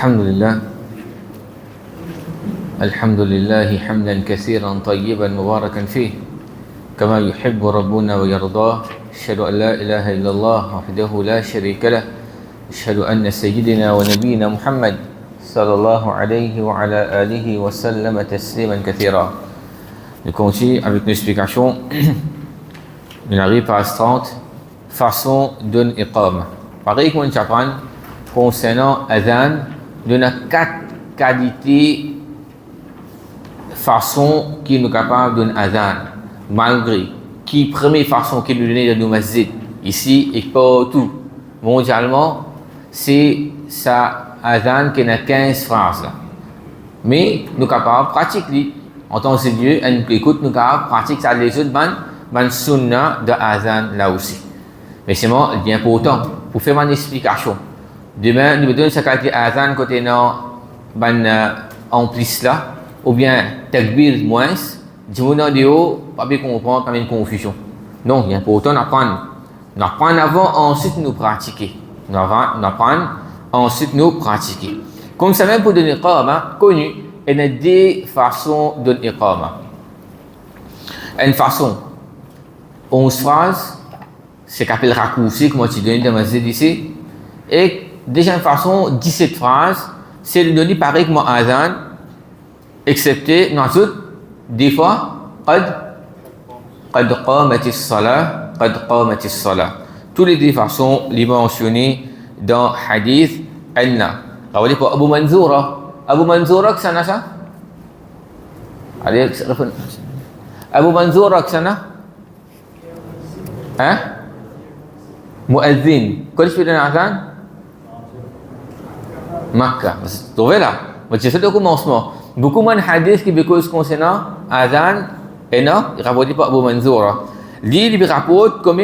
الحمد لله الحمد لله حمدا كثيرا طيبا مباركا فيه كما يحب ربنا ويرضاه أشهد أن لا إله إلا الله وحده لا شريك له أشهد أن سيدنا ونبينا محمد صلى الله عليه وعلى آله وسلم تسليما كثيرا. Nous continuons avec une explication. On arrive à 30 façons d'un iqam. Pareil comme on apprend concernant adhan, il y a 4 qualités, façons qui nous capables d'un adhan, malgré qui première façon qui nous donne dans nos masjid ici et partout mondialement, c'est ça adhan qui a 15 phrases là. Mais nous capables de pratiquer en tant que Dieu, et nous écoute, nous capables de pratiquer ça les autres ban sunnah de adhan là aussi. Mais c'est bien important pour faire une explication. Demain, nous donnons sa qualité adhan côté non en plus là, ou bien takbir moins, du monde de haut, pas bien comprendre, pas bien confusion. Donc, il est important d'apprendre. Nous apprenons avant, ensuite nous pratiquer. Nous apprenons, ensuite nous pratiquer. Comme ça même pour donner iqama, connu, il y a des façons de donner iqama. Une façon, 11 phrases, c'est qu'appelle raccourci, comme tu donnes dans ma ici. Et deuxième façon, 17 phrases, c'est de donner pareil comme adhan, excepté, dans toutes, des fois, qad qamatis salah, qad qamatis salah. Toutes les deux façons, les mentionnées dans hadith, anna. Alors, on dit pour Abu Manzoura. Abu Manzoura, que ça n'a ça? Allez, Abu Manzoura, que ça n'a? Hein? Muazzin. Quand tu fais un adhan? Makkah. Vous trouvez là? C'est le commencement. Beaucoup de hadiths qui bécosent concernant adhan et non, il rapporte par Abu Manzoura. Lui, il rapporte comme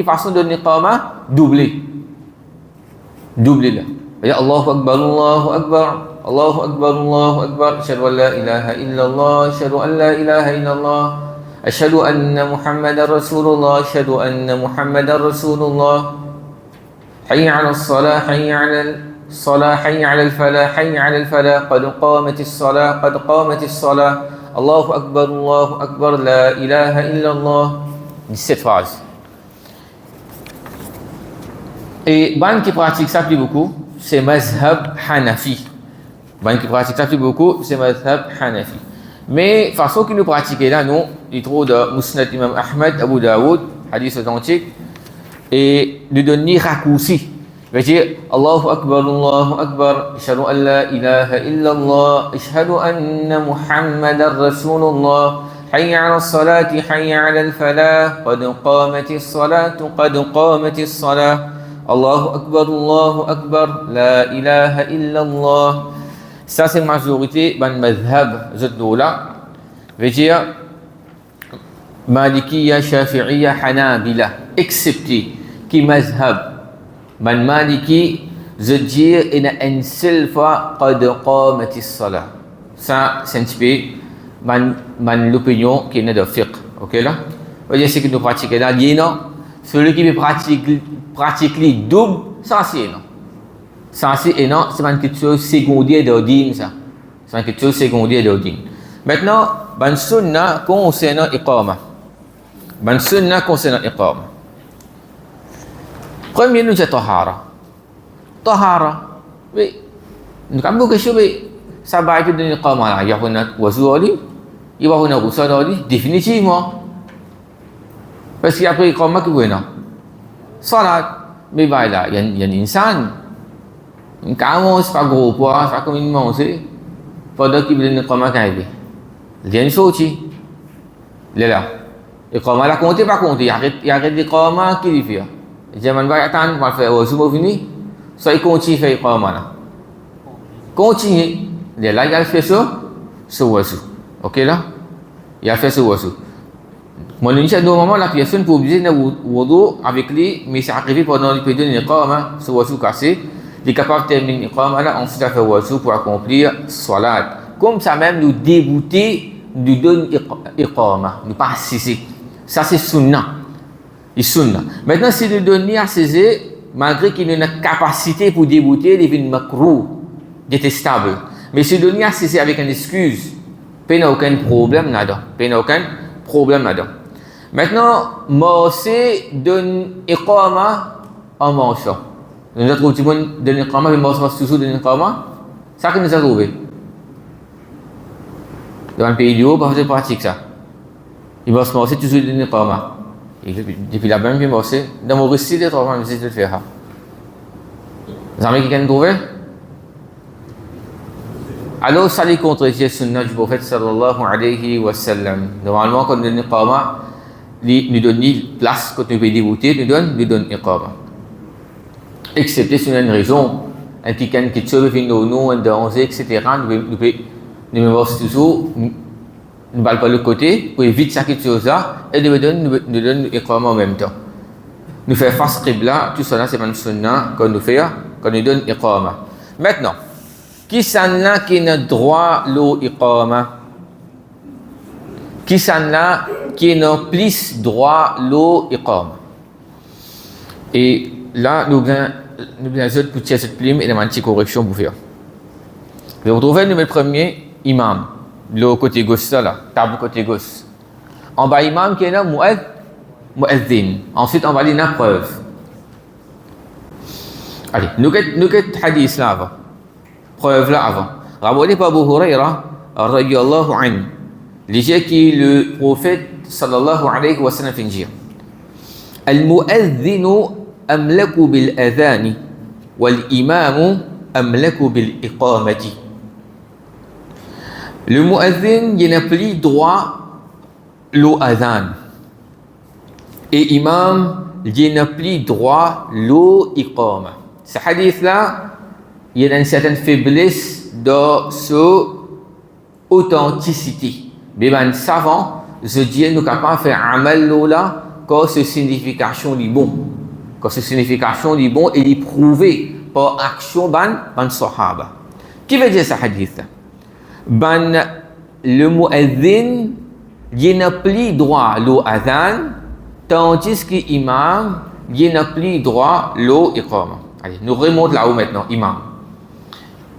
façon de iqama doublé. Doublé là. Ya Allahu Akbar, Allahu Akbar, Allahu Akbar, Allahu Akbar. Ashhadu an la ilaha illallah, ashhadu an la ilaha illallah. أشهد أن محمد رسول الله أشهد أن محمد رسول الله حي على الصلاة حي على الصلاة حي على الفلاح حي على الفلاح قد قامت الصلاة قد قامت الصلاة الله أكبر لا إله إلا الله. 17 phrases. Et ban qui pratique ça plus beaucoup, c'est mazhab Hanafi. Ban qui pratique ça plus beaucoup, c'est mazhab Hanafi. Mais façon que nous pratiquons là, nous, il trouve de Musnad Imam Ahmed, Abu Daoud, hadith authentique, et nous donner raccourci. Il va dire Allahu Akbar, Ashhadu an la ilaha illallah, Ashhadu anna Muhammadar Rasulullah, Hayya ala salati, Hayya ala al-falah, Qad qamatis salatu, Qad qamatis salah, Allahu Akbar, La ilaha illallah. Ça, c'est la majorité dans le madhab là. Veut dire Malikiya, Shafi'iya, Hanabila, excepté qui mazhab. Man Maliki, je dis, il y a une seule fois qad qamatis salah. Ça, c'est un petit peu l'opinion qui est de fiqh. Ok là? Veut dire, c'est que nous pratiquons là, il y a celui qui pratique le double, ça c'est non. Ça c'est énorme, c'est une question secondaire de din ça. C'est une question secondaire de din. Maintenant, ban sunnah concernant iqama. Ban sunnah concernant iqama. Premier nous c'est tahara. Tahara. Oui. Nous avons quelque chose ça va être de iqama là, il y a une wudu ali, il y a une ghusl ali définitivement. Parce qu'après iqama que vous non. Salat, mais là, il y a un insan. Kamu c'est pas gros poids, c'est pas comme une manger. Pendant qu'il veut nous comment qu'il il y a une chose là. Et comment la compter pas compter, il arrête de comment qu'il fait. Zaman va attendre pour faire au sumo fini. Ça il continue faire comment là. Continue. Là il a fait ça, ce wasu. OK là? Il a fait ce wasu. Mon Indonésie normalement la personne pour obliger de wudu avec lui, mais c'est arrivé pendant le période de iqama, ce wasu cassé. Il est capable de terminer l'iqama là, ensuite de faire wudu pour accomplir salat. Comme ça même nous débouter, nous donne iqama, nous pas assister. Ça c'est sunnah. Et sunnah. Maintenant, si nous donnons à César, malgré qu'il a une capacité pour débouter, il devient makruh. il était stable. Mais ce dunya, si c'est avec une excuse, il n'y a aucun problème là-dedans. Il n'y a aucun problème là-dedans. Maintenant, moi aussi, donne iqama en manchant. Nous avons trouvé donne iqama, mais moi, je toujours donne iqama. Ça que nous avons trouvé. Dans le pays du haut, parce que c'est pratique ça. Il va se marcher toujours donne iqama. Depuis la même, il va se dans mon récit de trois ans, je vais le faire. Vous avez quelqu'un trouvé? Alors, ça les contredit le sunnah du prophète sallallahu alayhi wa sallam. Normalement, quand nous donnons iqama, nous donnons place quand nous pouvons débuter, nous donnons iqama. Excepté sur une raison, un quelqu'un qui tue avec nous, un danger, etc. Nous devons toujours, nous ne parlons pas de l'autre côté, pour éviter ça qui tue ça, et nous donnons iqama en même temps. Nous faisons face qibla, tout cela c'est un sunnah quand nous donnons iqama. Maintenant, qui s'en a qui n'a droit l'eau iqama? Qui s'en a qui n'a plus droit l'eau iqama? Et là, nous avons pour tirer cette plume et une petite correction pour faire. Vous retrouvez le premier imam, le côté gauche, là, table côté gauche. En bas, imam qui est là, mu'adhin. Ensuite, on va lire la preuve. Allez, nous avons hadith là avant. Preuve là avant. Rapporté par Abu Huraira, radiyallahu anhu. Les qui le prophète sallallahu alayhi wa sallam fait dire. Al-mu'adhinu amlaku bil adhani wal imamu amlaku bil iqamati. Le mu'adhin, il n'a plus droit l'eau adhan. Et imam, il n'a plus droit l'eau iqama. Ce hadith là, il y a une certaine faiblesse dans cette authenticité. Mais les savants, je dis, nous sommes capables de faire amal là quand cette signification est bon. Quand cette signification est bon et est prouvée par action ban sahaba. Qui veut dire ce hadith? Le mu'adhin, il n'a plus droit l'eau adhan, tandis que l'imam, il n'a plus droit l'eau iqama. Allez, nous remontons là-haut maintenant, imam.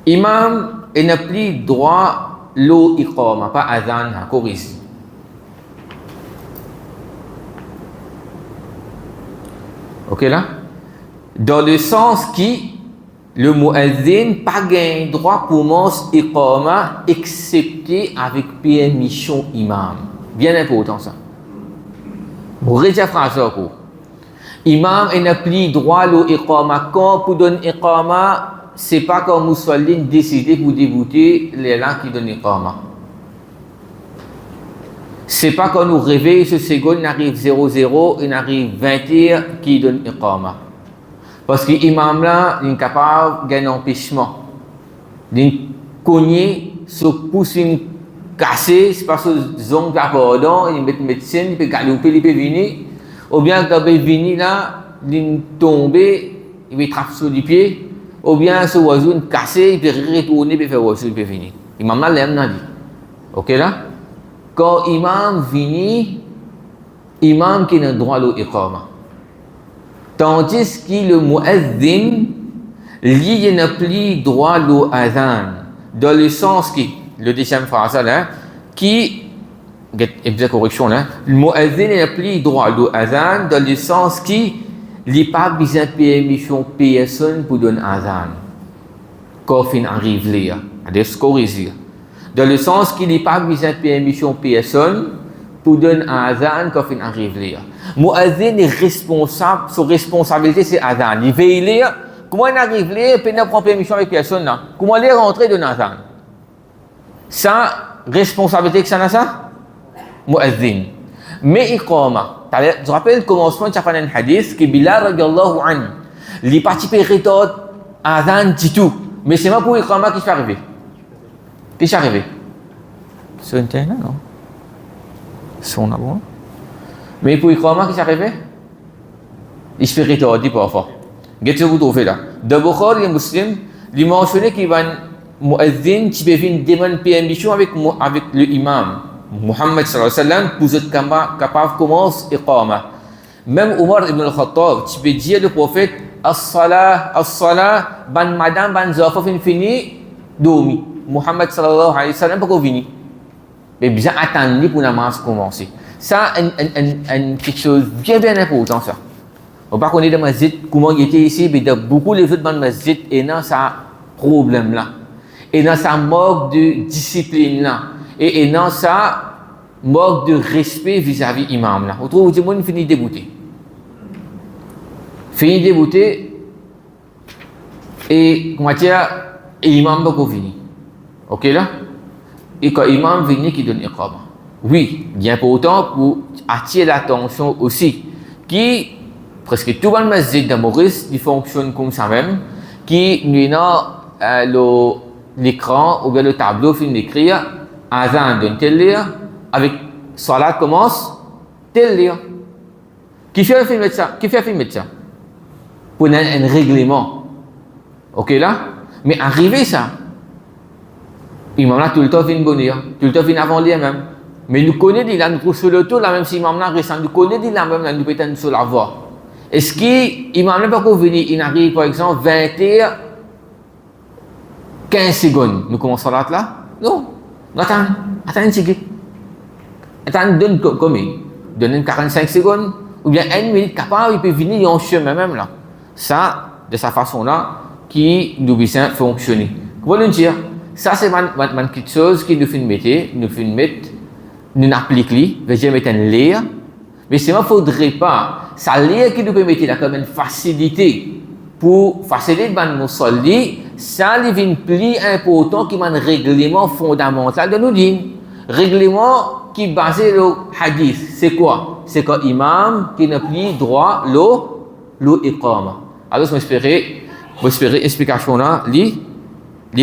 Imam, il n'a plus droit l'eau iqama, pas adhan, corrige. Ok là? Dans le sens qui le mu'adhin pas gain droit pour commencer iqama excepté avec permission imam. Bien important ça. Vous regardez la phrase là. Imam il n'a plus droit l'eau iqama. Quand pour donner iqama, c'est pas comme Moussalin décidé pour débuter les gens qui donnent iqama. C'est pas quand nous réveillons ce second, il arrive 0-0, il arrive 21 qui donne iqama. Parce que l'imam là, il est capable d'un empêchement. Il cogner, se pousse, casser, c'est parce que zone pardon, il met médecine, il peut galoper, il peut venir. Ou bien quand il vient là, il tombe, il peut trapper sur les pieds. Ou bien ce oiseau cassé, il peut retourner, il peut faire oiseau, il peut venir. L'imam là, l'aime n'a dit. Ok là? Quand imam vient, imam qui n'a droit à l'iqama. Tandis que le mu'adhin, lui, n'a plus droit à l'adhan. Dans le sens que, le deuxième phrase là, qui, une correction là, le mu'adhin n'a plus droit à l'adhan, dans le sens qu'il n'a pas besoin de permission personne pour donner adhan. Quand il arrive là, c'est corrigé. Dans le sens qu'il n'a pas besoin de permission personne pour donner adhan quand il arrive là. Mu'adhin est responsable, sa responsabilité c'est adhan. Il veille là, comment il arrive là, il ne prend permission avec personne là. Comment il est rentré dans adhan? Ça, responsabilité que ça n'a ça? Mu'adhin. Mais iqama. Tu te rappelles le commencement de un hadith que Bilal radiyallahu anhu, il participait à adhan du tout. Mais c'est pas pour iqama qui s'est arrivé. Qui s'est arrivé? C'est un terrain, non? C'est un abon. Mais pour iqama qui s'est arrivé? Il se fait retarder parfois. Qu'est-ce que vous trouvez là? D'abord, les musulmans, ils mentionnaient qu'il va mu'adhin qui peut venir demander permission avec le imam Muhammad sallallahu alayhi wa sallam pour être capable de commencer iqama. Même Omar ibn al-Khattab, tu peux dire le prophète as-salah, ban madame, ban zafaf fini, dormi. Muhammad sallallahu alayhi wa sallam pas venu. Mais bien attendre pour la namaz commencer. Ça, quelque chose bien important ça. On pas connaître dans masjid comment il était ici, mais dans beaucoup les autres dans masjid et dans ça problème là. Et dans ça manque de discipline là. Et dans ça manque de respect vis-à-vis imam là. On trouve que monde finit dégoûté. Fini dégoûté et comment dire, et imam pas venu. OK là? Et quand imam vient qui donne iqama. Oui, bien important pour attirer l'attention aussi qui presque tout le masjid de Maurice il fonctionne comme ça même qui nous a l'écran ou bien le tableau fin d'écrire azan d'une telle heure avec salat commence telle heure. Qui fait film ça? Qui fait film ça? Pour un règlement. OK là? Mais arriver ça imam là tout le temps fin bonne heure, tout le temps fin avant l'heure même. Mais nous connaissons dit là nous sur le tour là même si imam là récent nous connaissons dit là même là nous peut-être sur la voie. Est-ce qu'il imam là pas venir il arrive par exemple 20 heures 15 secondes nous commençons là non attends un petit peu attends donne combien donne 45 secondes ou bien 1 minute capable il peut venir en chemin même là ça de sa façon là qui nous bien fonctionner comment nous dire ça c'est quelque chose qui nous fait mettre nous appliquer veut dire mettre un lire mais c'est ne faudrait pas ça lire qui nous permet là comme une facilité pour faciliter ban musalli ça il vient plus important qui un règlement fondamental de nous dire règlement qui basé le hadith c'est quoi c'est que imam qui n'a plus droit le iqama alors je espérer explication là li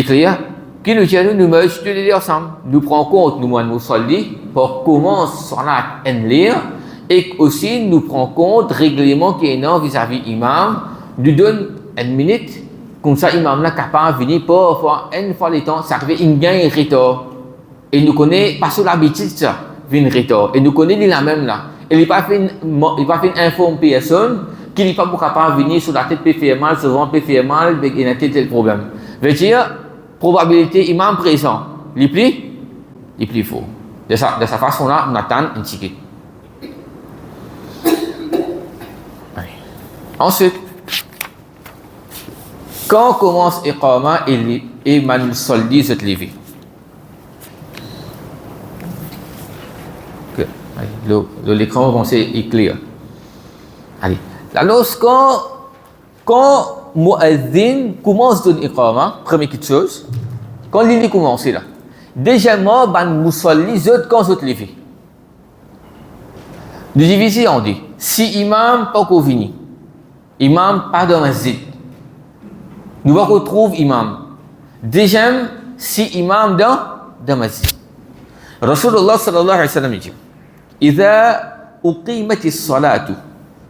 clair qui nous tient nous merge tous les deux ensemble nous prend compte nous musalli pour comment salat en lire et aussi nous prend compte règlement qui est non vis-à-vis imam nous donne une minute comme ça imam là capable venir pour fois une fois le temps ça arrive il gagne retard et nous connaît pas sur l'habitude ça vient retard et nous connaît la même là et il pas fait informe personne qu'il n'est pas capable venir sur la tête peut faire mal souvent peut faire mal il y a tel problème veut dire probabilité imam présent il plus faux de sa façon là on attend un ticket. Ensuite, quand commence iqama et man musalli se lever. L'écran est clair. Allez. Alors quand muazzin commence ton iqama, première chose, quand il commence là. Deuxièmement, man musalli quand se lever. Nous divisons en deux. Si imam pas venu imam pas dans masjid nous va retrouver imam deuxième si imam dans masjid Rasulullah sallallahu alayhi wa sallam dit إذا أقيمت الصلاة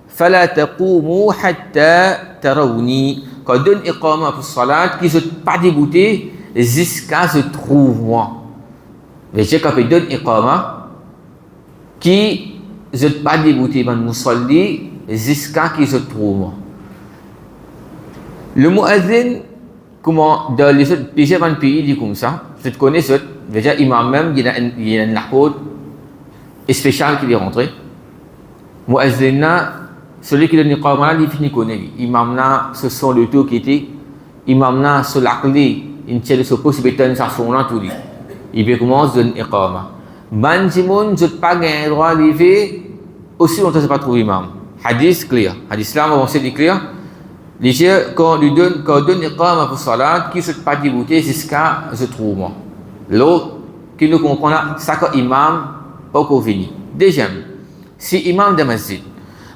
فلا تقوموا حتى تروني quand donne iqama pour salat qui ne pas dégoûté jusqu'à se trouve moi mais j'ai quand donne iqama qui ne pas dégoûté man musalli jusqu'à qui se trouve. Le muazzin, comment dans les autres pays dit comme ça, je te connais ça, déjà imam même, il y a une apôtre spéciale qui est rentré. Muazzin, celui qui donne l'iqama, il finit connaît. Imam là, ce sont le tout qui était, imam là, sur la clé, il tient le suppose, il peut sa son là tout dit. Il peut commencer à donner l'iqama. Man Simon, je n'ai pas gagné le droit de lever, aussi longtemps que je n'ai pas trouvé imam. Hadith clair. Hadith là, on sait clair. Les gens, quand on donne iqama pour salat, qui ne se pas dégoûté jusqu'à se trouve moi. L'autre, qui nous comprend là, c'est que imam pas venu. Deuxième, si imam de masjid,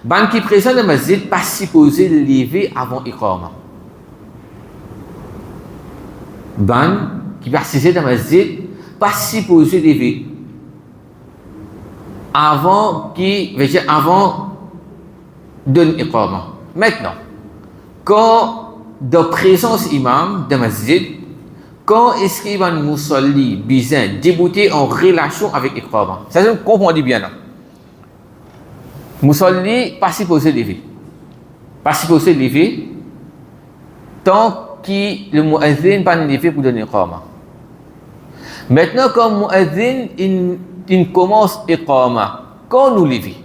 ban qui présent de masjid, pas supposé lever avant iqama. Ban qui participe de masjid, pas supposé lever avant donne iqama. Maintenant, quand de présence imam de masjid, quand est-ce qu'il va musalli besoin débuter en relation avec iqama? Ça je comprends bien là. Musalli pas supposé lever. Pas supposé lever tant qui le muazzin pas fait pour donner iqama. Maintenant, quand muazzin il commence iqama, quand nous lever,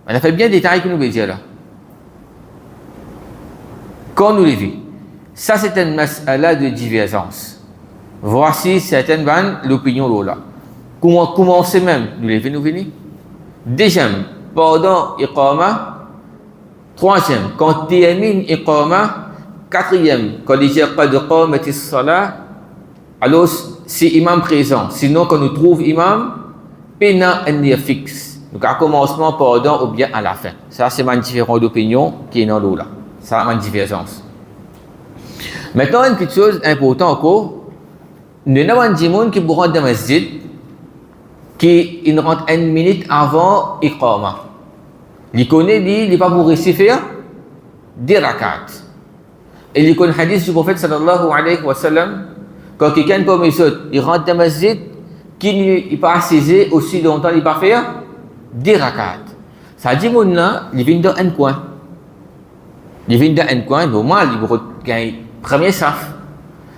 on a fait bien détail que nous veut dire là. Quand nous lever, ça c'est une mas'ala de divergence. Voici certaines vannes l'opinion là. Comment commencer même nous lever nous venir. Deuxième, pendant iqama. Troisième, quand termine iqama. Quatrième, quand il dit qad qamatis salat, alors c'est imam présent. Sinon, quand nous trouve imam, pena un fixe. Donc à commencement, pendant ou bien à la fin. Ça, c'est une différence d'opinion qui est dans l'eau là. Ça a une divergence. Maintenant, une petite chose importante encore, nous avons des gens qui rentrent dans le masjid, qui rentrent une minute avant iqama. Ils connaissent, ils ne pas pour réciter des rakats. Et il y a un hadith du prophète sallallahu alayhi wa sallam, quand quelqu'un comme il rentre dans le masjid, qui n'est pas assis aussi longtemps, il ne pas faire des rakats. Ça dit, il vient dans un coin. Il vient dans un coin, normal, il gagne premier saf.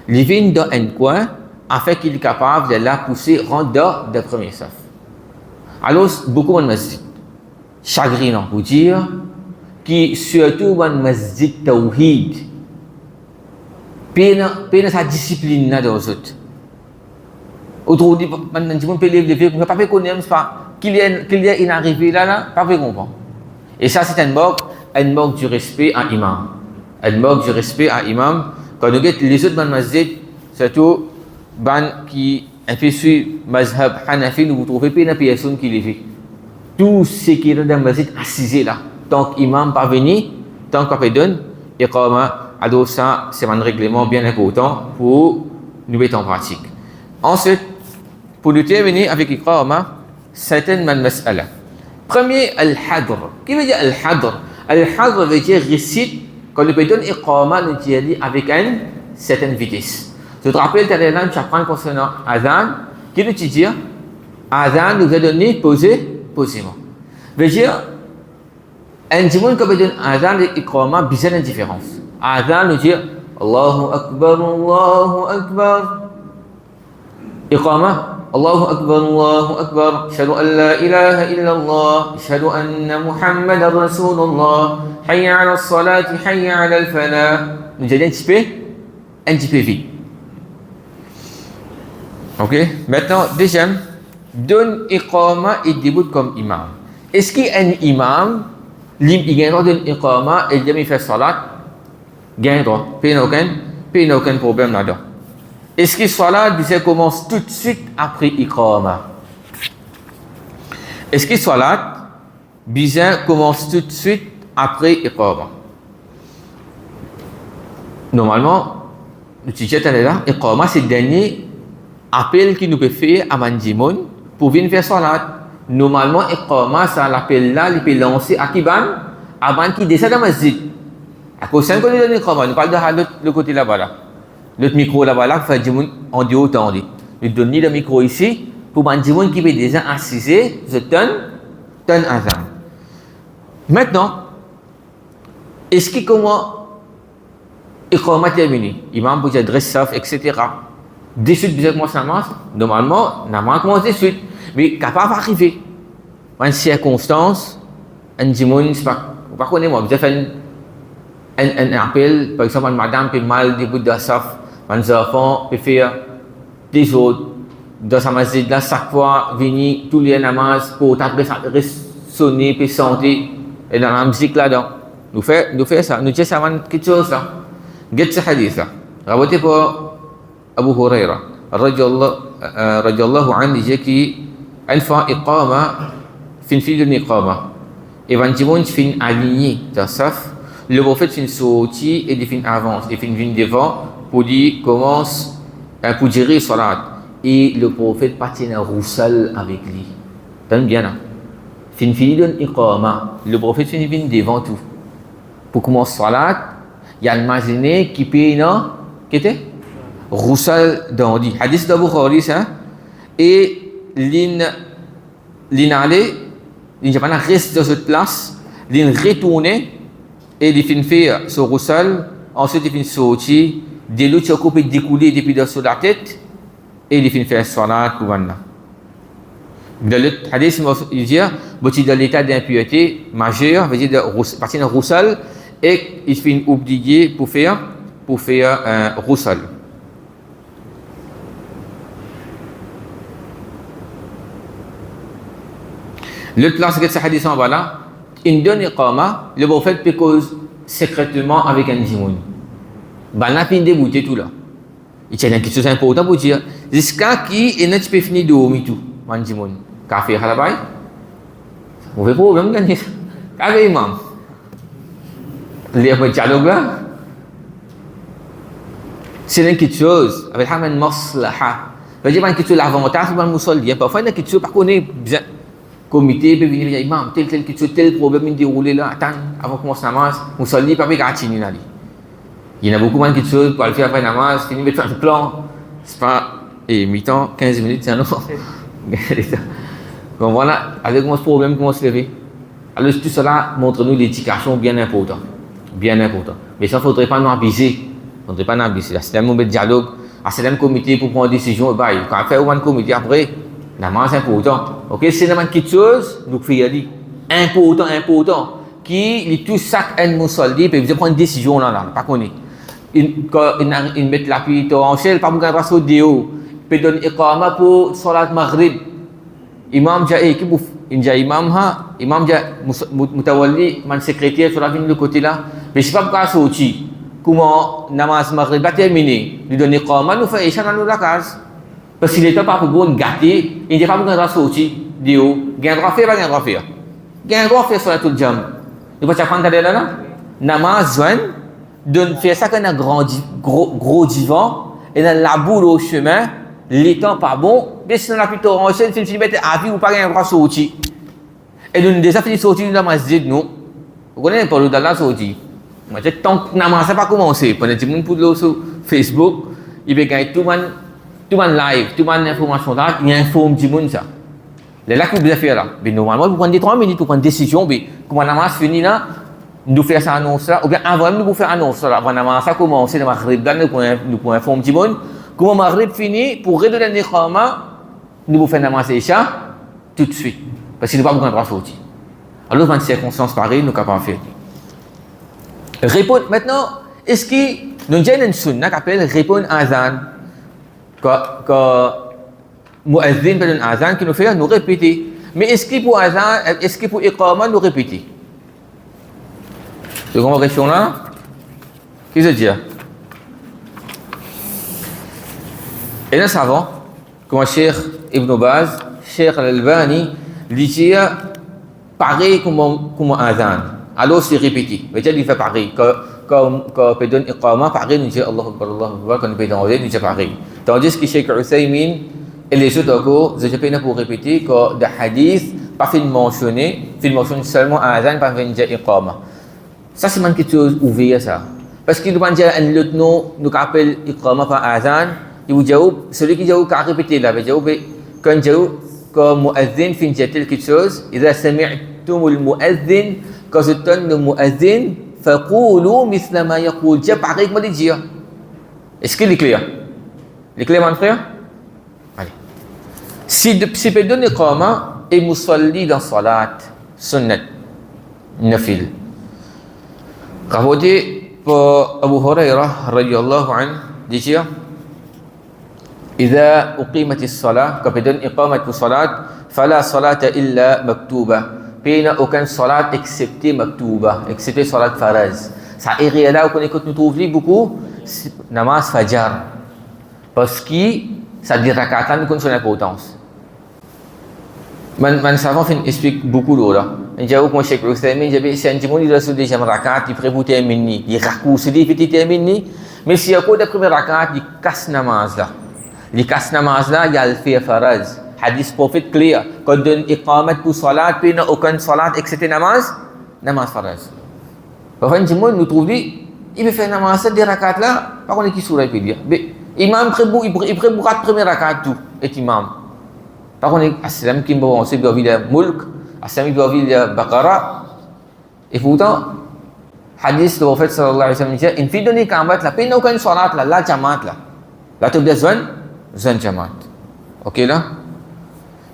Il vient dans un coin, afin qu'il est capable de la pousser, rentrer dans le premier saf. Alors, beaucoup de masjid, chagrinant pour dire, qui surtout dans le masjid tawhid, pena sa discipline là dans les autres. Aujourd'hui, on peut lever, on ne peut pas connaître qu'il y a une arrivée là, pas comprendre. Et ça, c'est un manque du respect à imam. Un manque du respect à imam. Quand nous regardons les autres dans le masjid, surtout qui ont fait suivre le mazhab Hanafi, nous trouvons pas une personne qui les fait. Tout ce qui est dans le masjid assisé là, tant qu'imam pas venu, tant qu'on peut donner, iqama. Alors ça, c'est un règlement bien important pour nous mettre en pratique. Ensuite, pour nous terminer avec iqama, certaines mas'ala. Premier, al-hadr. Qui veut dire al-hadr? Al-hadr veut dire récite, quand nous peut donner iqama, nous dit avec une certaine vitesse. Je te rappelle, tu as là, tu apprends concernant Adhan, qui veut dire Adhan nous a donné posément. Veut dire, un dimanche quand on donne Adhan et iqama, bizarre une différence. Adhan nous dit Allahu Akbar, Allahu Akbar. Iqama, Allahu Akbar, Allahu Akbar. Ashhadu an la ilaha illallah. Ashhadu anna Muhammadar Rasulullah. Hayya ala salati, hayya ala al-falah. Nous disons un petit peu vite. Ok? Maintenant, deuxième, donne iqama et début comme imam. Est-ce qu'il y a un imam, il a donné iqama et il fait salat? Gain droit, pas aucun problème là-dedans. Est-ce que salat bisa commence tout de suite après iqama? Est-ce que salat bisa commence tout de suite après iqama? Normalement, le teacher est là, iqama c'est le dernier appel qui nous peut faire à Mandimoun pour venir faire salat. Normalement, iqama ça l'appel là, il peut lancer à Kiban avant qu'il descende dans le masjid. À cause de nous donne iqama, nous parlons de l'autre côté là-bas là. L'autre micro là-bas là, fait on dit autant dit. Nous donne le micro ici pour Mandimoun qui peut déjà assiser, je donne azan. Maintenant, est-ce que comment iqama terminé? Imam peut dire saf, etc. De suite, vous commencez à commencer. Normalement, on commence de suite. Mais capable d'arriver. Une circonstance, un dimanche, je ne sais pas connaître moi, vous avez fait un appel, par exemple, une madame qui mal début de saf, un enfant peut faire des autres dans sa masjid, là, chaque fois, venir, tous les namaz, pour sonner, puis sentir, et dans la musique là-dedans. Nous faisons ça, nous disons quelque chose là. Get ce hadith là. Rapporté par Abu Huraira, radiyallahu anhu, disait qu'il fois iqama, fin de iqama. Et quand tu fin aligné dans saf, le prophète fin sorti et fin avance, et fin vient devant pour dire commence pour gérer salat. Et le prophète partit dans roussal avec lui. T'as bien là. Fin de iqama, le prophète fin vient devant tout. Pour commencer salat, il y a un maziné qui paye non, qui était roussal dans dit. Hadith d'Abu Huraira, et l'inallé, l'injapana reste dans cette place, l'in retourné et il fin fait ce roussal, ensuite il fin sorti de l'eau qui peut découler depuis sur la tête, et il finit faire salat pour maintenant. Dans le hadith, il dit, dans l'état d'impureté majeure, veut dire de partir dans roussal, et il finit obligé pour faire un roussal. Le plan, c'est que ce hadith en bas là, il donne iqama, le prophète peut cause secrètement avec un djimoun. Ben là, il débouté tout là. Il y a quelque chose d'important pour dire, jusqu'à qui il n'a pas fini de dormir tout, un djimoun. Café à la baille, vous avez problème gagner ça. Café imam. Les dialogue là, c'est quelque chose avec un maslaha. C'est-à-dire qu'il y a quelque chose l'avantage pour le musulman. Parfois il y a quelque chose par contre bien. Comité peut venir dire imam tel problème déroulé là attends avant de commencer la namaz musalli pas bien continuer là il y en a beaucoup de choses pour le faire après namaz finir mettre un plan c'est pas mi-temps 15 minutes c'est un autre donc voilà avec ce problème comment se lever alors tout cela montre nous l'éducation bien important mais ça faudrait pas nous abuser là c'est un moment de dialogue c'est un comité pour prendre une décision bah il faut faire un comité après namaz important. Ok, c'est quelque chose, nous faisons important, qui est tout ça un musalli, puis vous prendre une décision là, pas connaître. Il met l'appui torrentiel, pas bouger grâce au déo, puis donner iqama pour salat maghrib. Imam ja qui bouf, imam ja mutawalli, man secrétaire sur la ligne de côté là, mais c'est pas grâce au chi. Comment namaz maghrib va terminer, lui donner iqama, nous fait isha dans la case. Parce qu'il n'était pas pour gâter, il n'est pas pour sortir de haut. Il y a un droit à faire, il y a un droit à faire. Il y a un droit à faire sur la toute jambe. Il faut apprendre à là. Namaz, de faire ça quand on a gros divan, et dans la boule au chemin, les temps pas bon, mais si on a plutôt renseigné, si tu mets à vie ou pas, il y a un droit à sortir. Et nous avons déjà fait sortir de la masjid, nous. Vous connaissez pas le dalal sortir. Tant que namaz n'a pas commencé, pendant que tout le monde pour sur Facebook, il va gagner tout le monde live, tout le monde information là, il informe du monde ça. Les là que vous devez faire là. Mais normalement, vous prenez 3 minutes pour prendre une décision, mais comment la masse finit là, nous faire ça annonce là, ou bien avant même nous faire annonce là, avant la masse ça commence, le maghrib là, nous pour informer du monde, comment le maghrib finit, pour redonner l'iqama, nous vous faire la masse isha tout de suite. Parce qu'il ne va pas prendre sortir. Alors, dans une circonstance pareille, nous sommes capables de faire. Répondre maintenant, est-ce que nous avons une sunna qui appelle répondre à azan? Quand muazzin fait un azan qui nous fait nous répéter. Mais est-ce que pour azan, est-ce que pour iqama nous répéter? Seconde question là. Qu'est-ce que je dis? Et là, savant, comme Cheikh Ibn Baz, Cheikh Al-Albani, dit pareil comme azan. Alors c'est répété. Mais il fait pareil. Quand on donne iqama, pareil, nous dit Allahu Akbar, quand on peut donner, nous dit pareil. Tandis que Cheikh Uthaymin et les autres encore, je peux pour répéter que des hadiths pas fait mentionner seulement azan, pas fait dire iqama. Ça c'est quelque chose ouvert ça. Parce qu'il demande un autre nom, nous appelle iqama par azan, il vous dit celui qui dit qu'à répéter là, il dit quand il dit que muazzin fait dire quelque chose, إذا سمعتم المؤذن quand je donne le muazzin, فقولوا مثل ما يقول. Dis pareil comme il dit. Est-ce qu'il est clair? Il est clair, mon frère? Allez. Si peut donner iqama et musalli dans salat, sunnat, nafil. Rapporté par Abu Hurairah radhiyallahu anhu, dit إذا أقيمت الصلاة quand peut donner iqamat pour salat, فلا صلاة إلا مكتوبة. Il n'y a aucune salat excepté maktuba, excepté salat faraz. Ça est là où on trouve beaucoup namaz fajar. Parce que ça dit rakatan nous son importance. Man savant explique beaucoup là. Il y a aucun Cheikh Uthaymin, c'est un timon il a déjà rakat, il prépare terminer, il raccourcit il fait terminer, mais si il y a quoi de premier rakat, il casse namaz là. Il casse namaz là, il y a le fait faraz. Hadith prophète clair. Quand donne iqamat pour salat, puis il n'y a aucun salat, etc. namaz faraz. Parfois, nous trouvons, il veut faire namaz des rakats là, par contre, qui surah il peut dire. Mais imam il prépare premier rakat tout, et imam. Par contre, assalam qui me doit vivre mulk, assalam qui doit vivre baqara, et pourtant, hadith le prophète sallallahu alayhi wa sallam dit une fille de iqamat là, pas aucune salat là, la jamaat là. Là tu besoin jamaat. OK là?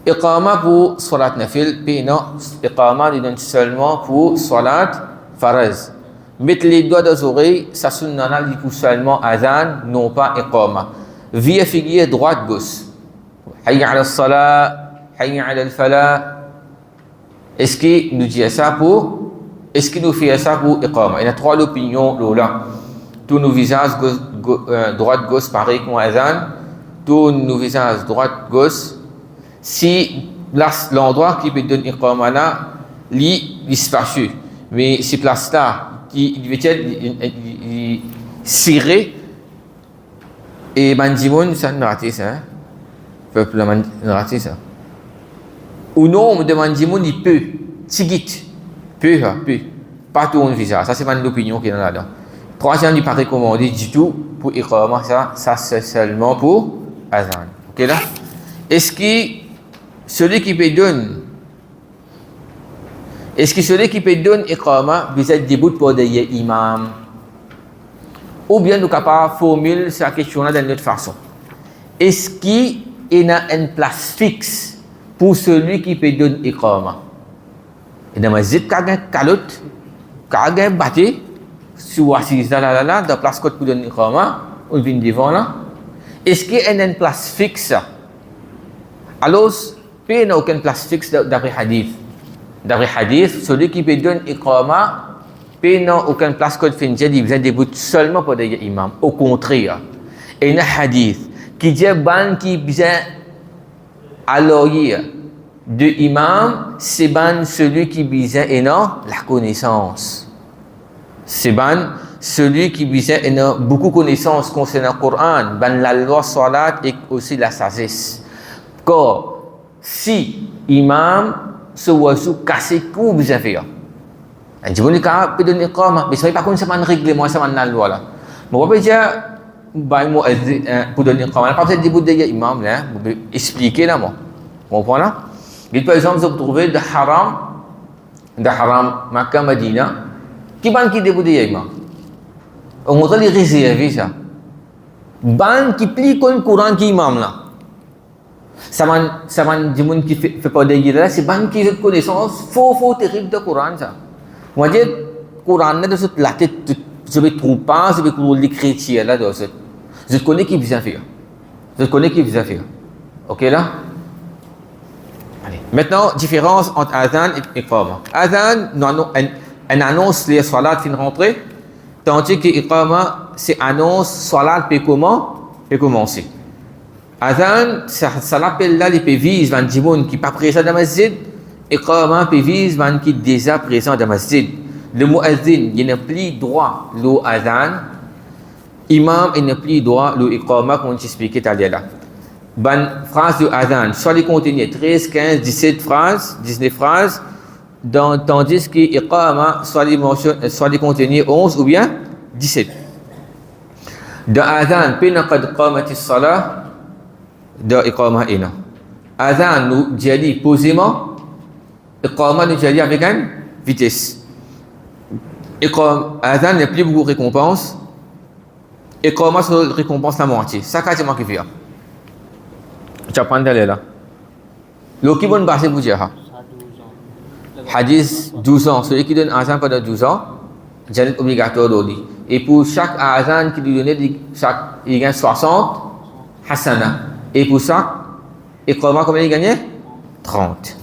Iqama pour salat nafil, puis non, iqama il donne seulement pour salat faraz. Mettre les doigts dans les oreilles, ça sunna il pour seulement azan, non pas iqama. Via figure droite gauche. Hayya ala salat, hayya ala al-falah. Est-ce qu'il nous dit ça pour est-ce qu'il nous fait ça pour iqama? Il y a trois opinions là. Tous nos visages droite gauche pareil comme azan, tous nos visages droite gauche. Si l'endroit qui peut donner iqama là, il spacieux. Mais ces places là qui il serré et bandimoun ça n'a raté ça. Peuple n'a raté ça. Ou non, on me demande Jimoun, il peut, tigit, peut, pas tout le visage. Ça, c'est pas l'opinion qui est là-dedans. Troisième, il pas recommandé du tout pour Iqama, ça c'est seulement pour Azan. Ok là? Est-ce que celui qui peut donner Iqama, vous êtes debout pour des imams? Ou bien nous capables de formuler cette question-là d'une autre façon? Est-ce qu'il y a une place fixe pour celui qui peut donner iqama? Et dans ma zid kagen kalut kagen bati sur assise là dans place côté pour donner iqama on vient devant là. Est-ce qu'il y a une place fixe? Alors il n'y a aucune place fixe d'après hadith. D'après hadith, celui qui peut donner iqama il n'y a aucune place côté finja il vient debout seulement pour des imams. Au contraire, il y a un hadith qui dit ban qui vient à l'oreille de imam, c'est ban celui qui besoin et non la connaissance. C'est ban celui qui besoin et non beaucoup de connaissances concernant le Coran, ban la loi salat et aussi la sagesse. Car si imam se voit casser coup besoin faire. Un jiboni ka peut donner comme mais c'est pas comme ça man règlement ça man la loi là. Moi pas dire pour donner comment pas peut-être début de imam là pour expliquer là moi comprends là par exemple vous trouvez de haram Makkah Madina qui ban qui début de imam on montre les réserver ça ban qui plie comme Coran qui imam là ça man du monde qui fait pas de là c'est ban qui a connaissance faux terrible de Coran ça moi dire Coran là de cette la tête je vais trouver pas je vais trouver les chrétiens là de cette je connais qui vient faire. OK là? Allez. Maintenant, différence entre Azan et Iqama. Azan, on annonce les salats fin rentrée, tandis que Iqama, c'est annonce salat peut commencer. Azan, ça l'appelle là, les peut vise van Jimoun qui pas présent dans la masjid. Iqama peut vise van qui déjà présent dans la masjid. Le muazzin, il n'a plus droit le Azan. Imam il n'a plus droit le iqama comme j'ai expliqué tout à l'heure là. Bonne phrase de adhan, soit les contenir 13, 15, 17 phrases, 19 phrases, tandis que iqama soit les contenir 11 ou bien 17. Dans adhan, pina qad qamatis salah, dans iqama ina. Adhan nous dit posément, iqama nous dit avec une vitesse. Adhan n'a plus beaucoup de récompenses. Et comment se récompense la moitié? Ça, c'est moi qui fais. Tu apprends d'aller là. Le qui bon basé vous dire. Hadith 12 ans. Celui qui donne azan pendant 12 ans, c'est obligatoire d'oli. Et pour chaque azan qui lui donne, il gagne 60 hasana. Et pour ça, et comment il gagne? 30.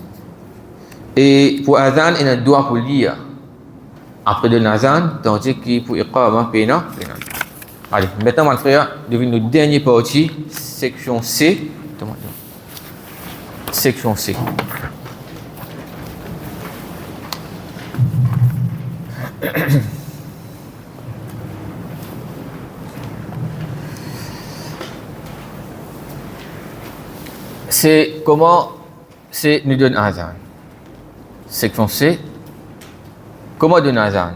Et pour azan, il a un doigt pour lire. Après de azan, tandis que pour iqama, pena. Allez, maintenant, mon frère, devine notre dernière partie, section C. Section C. C'est comment c'est nous donne azan. Section C. Comment donner azan?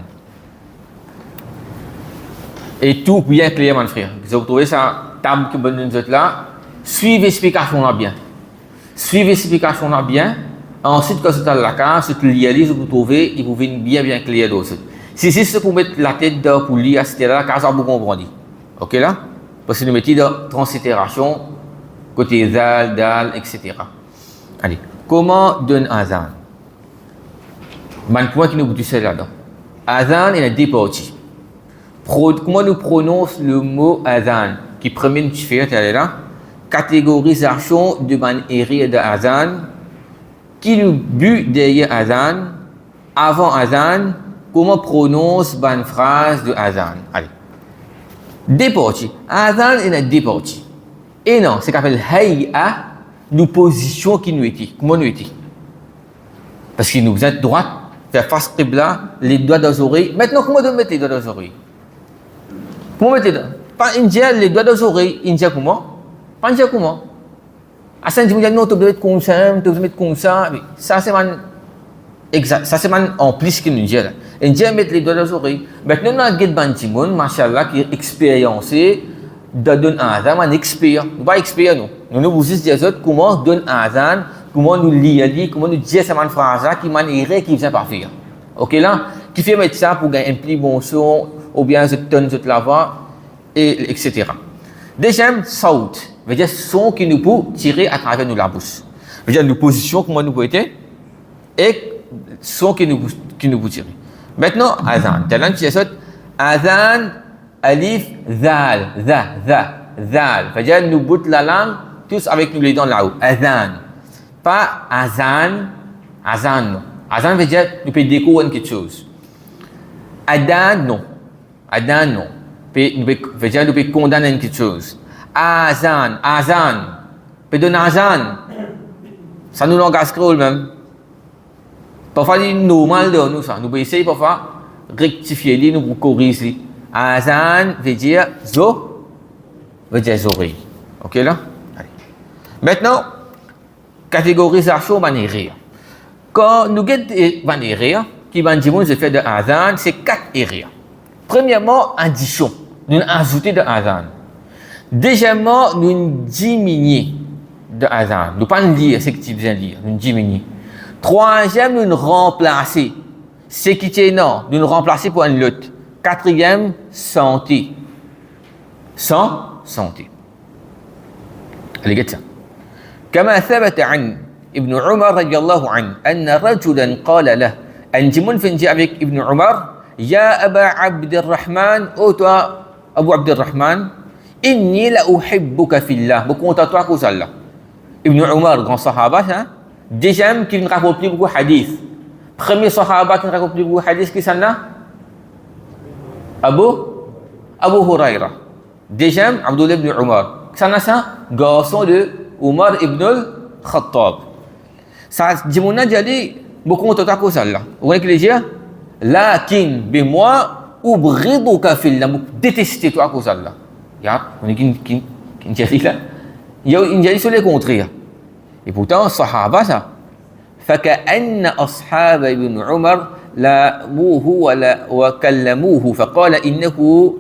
Et tout bien clair, mon frère. Vous trouvez ça, table que vous êtes là. Suivez l'explication là bien. Suivez l'explication là bien. Ensuite, quand vous êtes à la case, vous lisez, vous trouvez, il vous vient bien clair aussi. Si c'est ce pour mettre la tête dehors pour lire, c'était là, car ça vous comprenez. Ok là? Parce que nous mettons dans translittération, côté zal, dal, etc. Allez, comment donne azan? Un point qui nous bouge là-dedans. Azan, il y a deux parties. Comment nous prononce le mot azan? Qui permet de faire là? Catégorisation de manière de azan. Qui le but derrière azan? Avant azan, comment prononce une phrase de azan? Allez. Deux parties. Azan, il y a deux parties. Et non, c'est qu'on appelle hay'a, nous position qui nous était. Comment nous était? Parce que nous êtes droite, faire face qibla, les doigts dans les oreilles. Maintenant, comment on mettre les doigts dans les oreilles? Comment mettre les doigts? Pas indien, les doigts dans les oreilles. Indien comment? Pas indien comment? À ça, je me dis non, tu dois mettre comme ça, tu dois mettre comme ça. Ça, c'est man exact. Ça, c'est man en plus que l'indien. Indien met les doigts dans les oreilles. Maintenant, on a un bandimon, machallah, qui est expériencé. Donne un azan, un expert. Nous pas expert, nous. Nous vous dites des autres comment donne un azan, comment nous lire, comment nous dire cette phrase qui manière qui vient par faire. Ok là, qui fait mettre ça pour gagner un plus bon son, ou bien je donne toute la voix, et etc. Deuxième, saut, veut dire son qui nous peut tirer à travers nous la bouche. Veut dire nous position comment nous peut être et son qui nous peut tirer. Maintenant, azan. Talent qui est azan. Alif, zal, zal. C'est-à-dire, nous boutons la langue tous avec nous les dents là-haut. Azan. Pas azan, azan non. Azan veut dire, nous pouvons découvrir quelque chose. Adan, non. Adan, non. Veut dire, nous pouvons condamner quelque chose. Azan, azan. Peut donner azan. Ça nous langage créole même. Parfois, c'est normal de nous ça. Nous pouvons essayer parfois rectifier, nous corriger. Azan veut dire veut dire oreilles. Ok là? Allez. Maintenant, catégorisation manière. Quand nous avons manière, qui va dire je fais de azan, c'est 4 areas. Premièrement, addition. Nous ajoutons de azan. Deuxièmement, nous diminuons de azan. Nous pas lire ce que tu viens de lire, nous diminuons. Troisième, nous remplacer. Ce qui est non, nous remplacer pour un autre. Quatrième, santé. santé. اللي قلتها كما ثبت عن ابن عمر رضي الله عنه أن رجلا قال له أنجمون في avec ابن عمر يا أبا عبد الرحمن أوتوا أبو عبد الرحمن إني لأحبك في الله بكون تطوعك صلى ابن عمر grand صحابة deuxième qui ne raconte plus beaucoup hadith premier صحابة qui ne raconte plus beaucoup hadith qui s'en a Abu Huraira deuxième Abdullah ibn Umar ça n'a ça garçon de Umar ibn al-Khattab ça dit mon a dit beaucoup de temps ça là vous voyez que les gens lakin bi moi ubriduka fillah détester toi cause là ya on est qui dit là il y a une dit sur le contraire et pourtant sahaba ça فكأن أصحاب ابن عمر لاموه وكلموه فقال إنه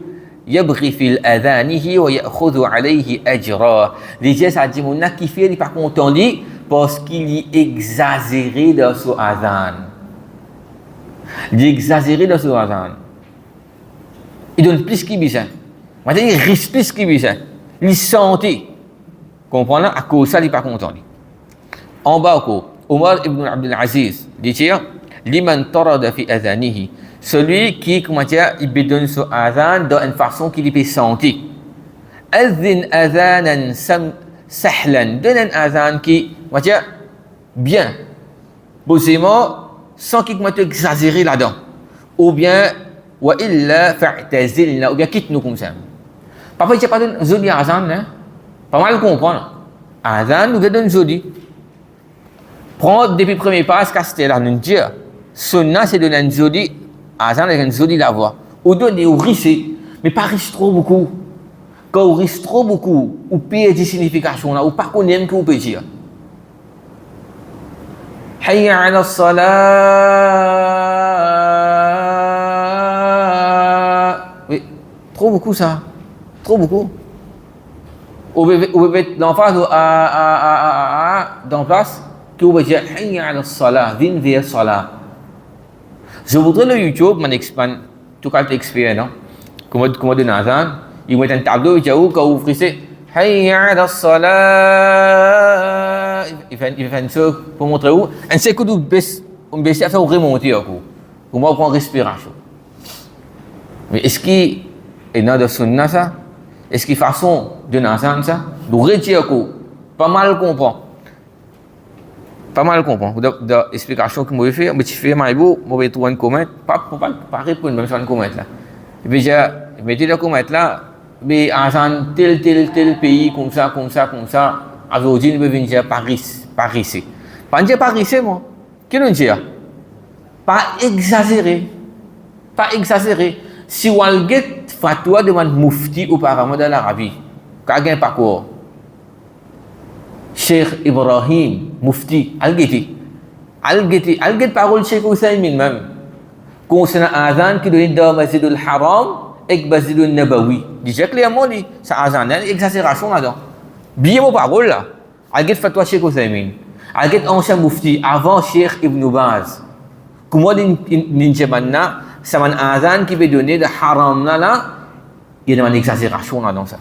يبغي في الأذانه ويأخذ عليه أجرا. Les gens ça dit mon a qui fait il pas content lui parce qu'il est exagéré dans son adhan. Il est exagéré dans son adhan. Il donne plus qu'il besoin. Maintenant il risque plus qu'il besoin. Il sentait. Comprenez à cause ça il pas content lui. En bas encore Omar ibn Abdul Aziz dit liman tarada fi adhanihi celui qui comment dire il donne son adhan dans une façon qu'il peut sentir adhin adhanan sahlan donne un adhan qui comment dire bien posément sans qu'il comment exagérer là-dedans ou bien wa illa fa'tazilna ou bien quitte-nous comme ça parfois il n'y a pas de joli adhan hein pas mal comprendre adhan nous donne joli prendre depuis le premier pas c'était là nous dire sunna c'est de la joli azan avec une jolie la voix ou donner au risque mais pas risque trop beaucoup quand on risque trop beaucoup ou perd des significations là ou pas connaître que vous pouvez dire hayya ala salat oui trop beaucoup ça trop beaucoup ou bébé d'en face d'en face que vous pouvez dire hayya ala salat vin vers salat. Je voudrais le YouTube m'en expliquer tout cas expérience, non? Comment donner azan, il met un tableau, il dit quand vous frissez, hayya ala salat, il fait une chose pour montrer où, un c'est que vous baissez à faire remonter à coup, pour moi prendre respiration. Mais est-ce qu'il est dans le sunna ça? Est-ce qu'il façon de azan ça? De retirer coup, pas mal comprendre. Pas mal comprendre. L'explication que je vais faire, je vais faire je vais trouver une comète, pas répondre même sur une comète là. Et puis j'ai mettez la comète là, mais azan tel pays comme ça, aujourd'hui je vais venir dire Paris. Pas dire Paris c'est moi. Qu'est-ce que dire? Pas exagérer. Si on a fatwa demande mufti auparavant dans l'Arabie, quand il y a un parcours, Cheikh Ibrahim, mufti, al-Geti parole Cheikh Ousaymin même, concernant azan qui doit être dans Masjid al-Haram et Masjid al-Nabawi. Déjà clairement, ça azan, il y a une exagération là-dedans. Bien mon parole là, al-Geti fatwa Cheikh Ousaymin, al-Geti ancien mufti, avant Cheikh Ibn Baz. Comment ninja maintenant, ça man azan qui veut donner de haram là, il y a une exagération là dans ça.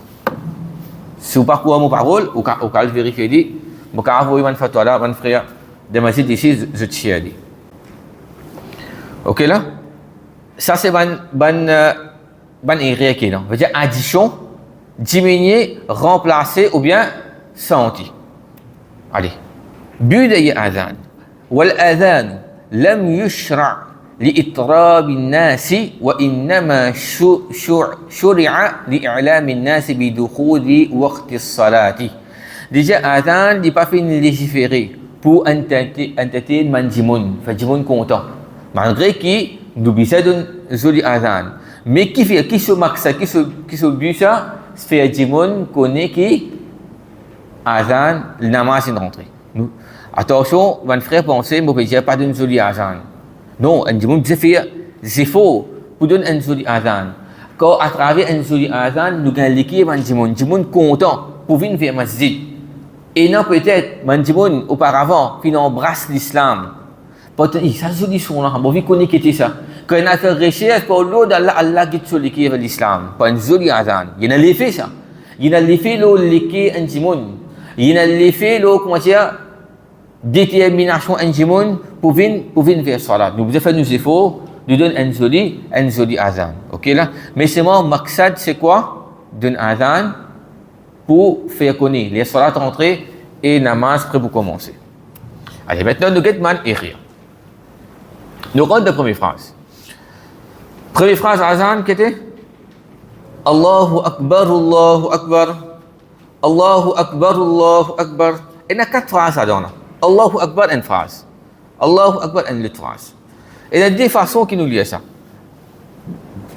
Si vous parcourez mon parole, vous pouvez vérifier dit, vous pouvez avoir une fatwa là, mon frère, de masjid ici, je tiens dit. Ok là? Ça c'est ban erreur qui est là. Veut dire addition, diminuer, remplacer ou bien senti. Allez. But de azan. Wal azan. لم يشرع لإطراب الناس وإنما شرع لإعلام الناس بدخول وقت الصلاة. Déjà, Adhan n'est pas fait légiférer pour entertainer Manjimoun, Fajimoun content. Malgré qu'il nous donne joli Adhan. Mais qui se maxa, qui se but ça, fait Jimoun connaît qui Adhan, le namaz est rentré. Attention, mon frère pensait, je ne pas d'une jolie azan. Non, un dimanche, c'est faux pour donner un joli azan. Quand à travers un joli azan, nous gagnons l'équipe, un dimanche content pour venir vers masjid. Et non, peut-être, un dimanche auparavant, puis on embrasse l'islam. Peut-être, ça joli son là, on va connaître qui était ça. Quand on a fait recherche, pour l'eau d'Allah, Allah qui est l'équipe vers l'islam. Pas un joli azan. Il y a l'effet ça. Il y a l'effet l'équipe un dimanche. Il y a l'effet comment dire, détermination injimoun pour venir vers salat. Nous devons faire nos efforts, nous donner un joli azan. Ok là? Mais c'est moi, maksad c'est quoi? D'un azan pour faire connaître les salats rentrées et namaz prêt pour commencer. Allez, maintenant nous guettons et rire. Nous rentrons la première phrase. Première phrase azan qui était Allahu Akbar, Allahu Akbar, Allahu Akbar, Allahu Akbar. Il y a 4 phrases là-dedans. Allahu Akbar une phrase. Allahu Akbar une autre phrase. Il y a des façons qui nous lient ça.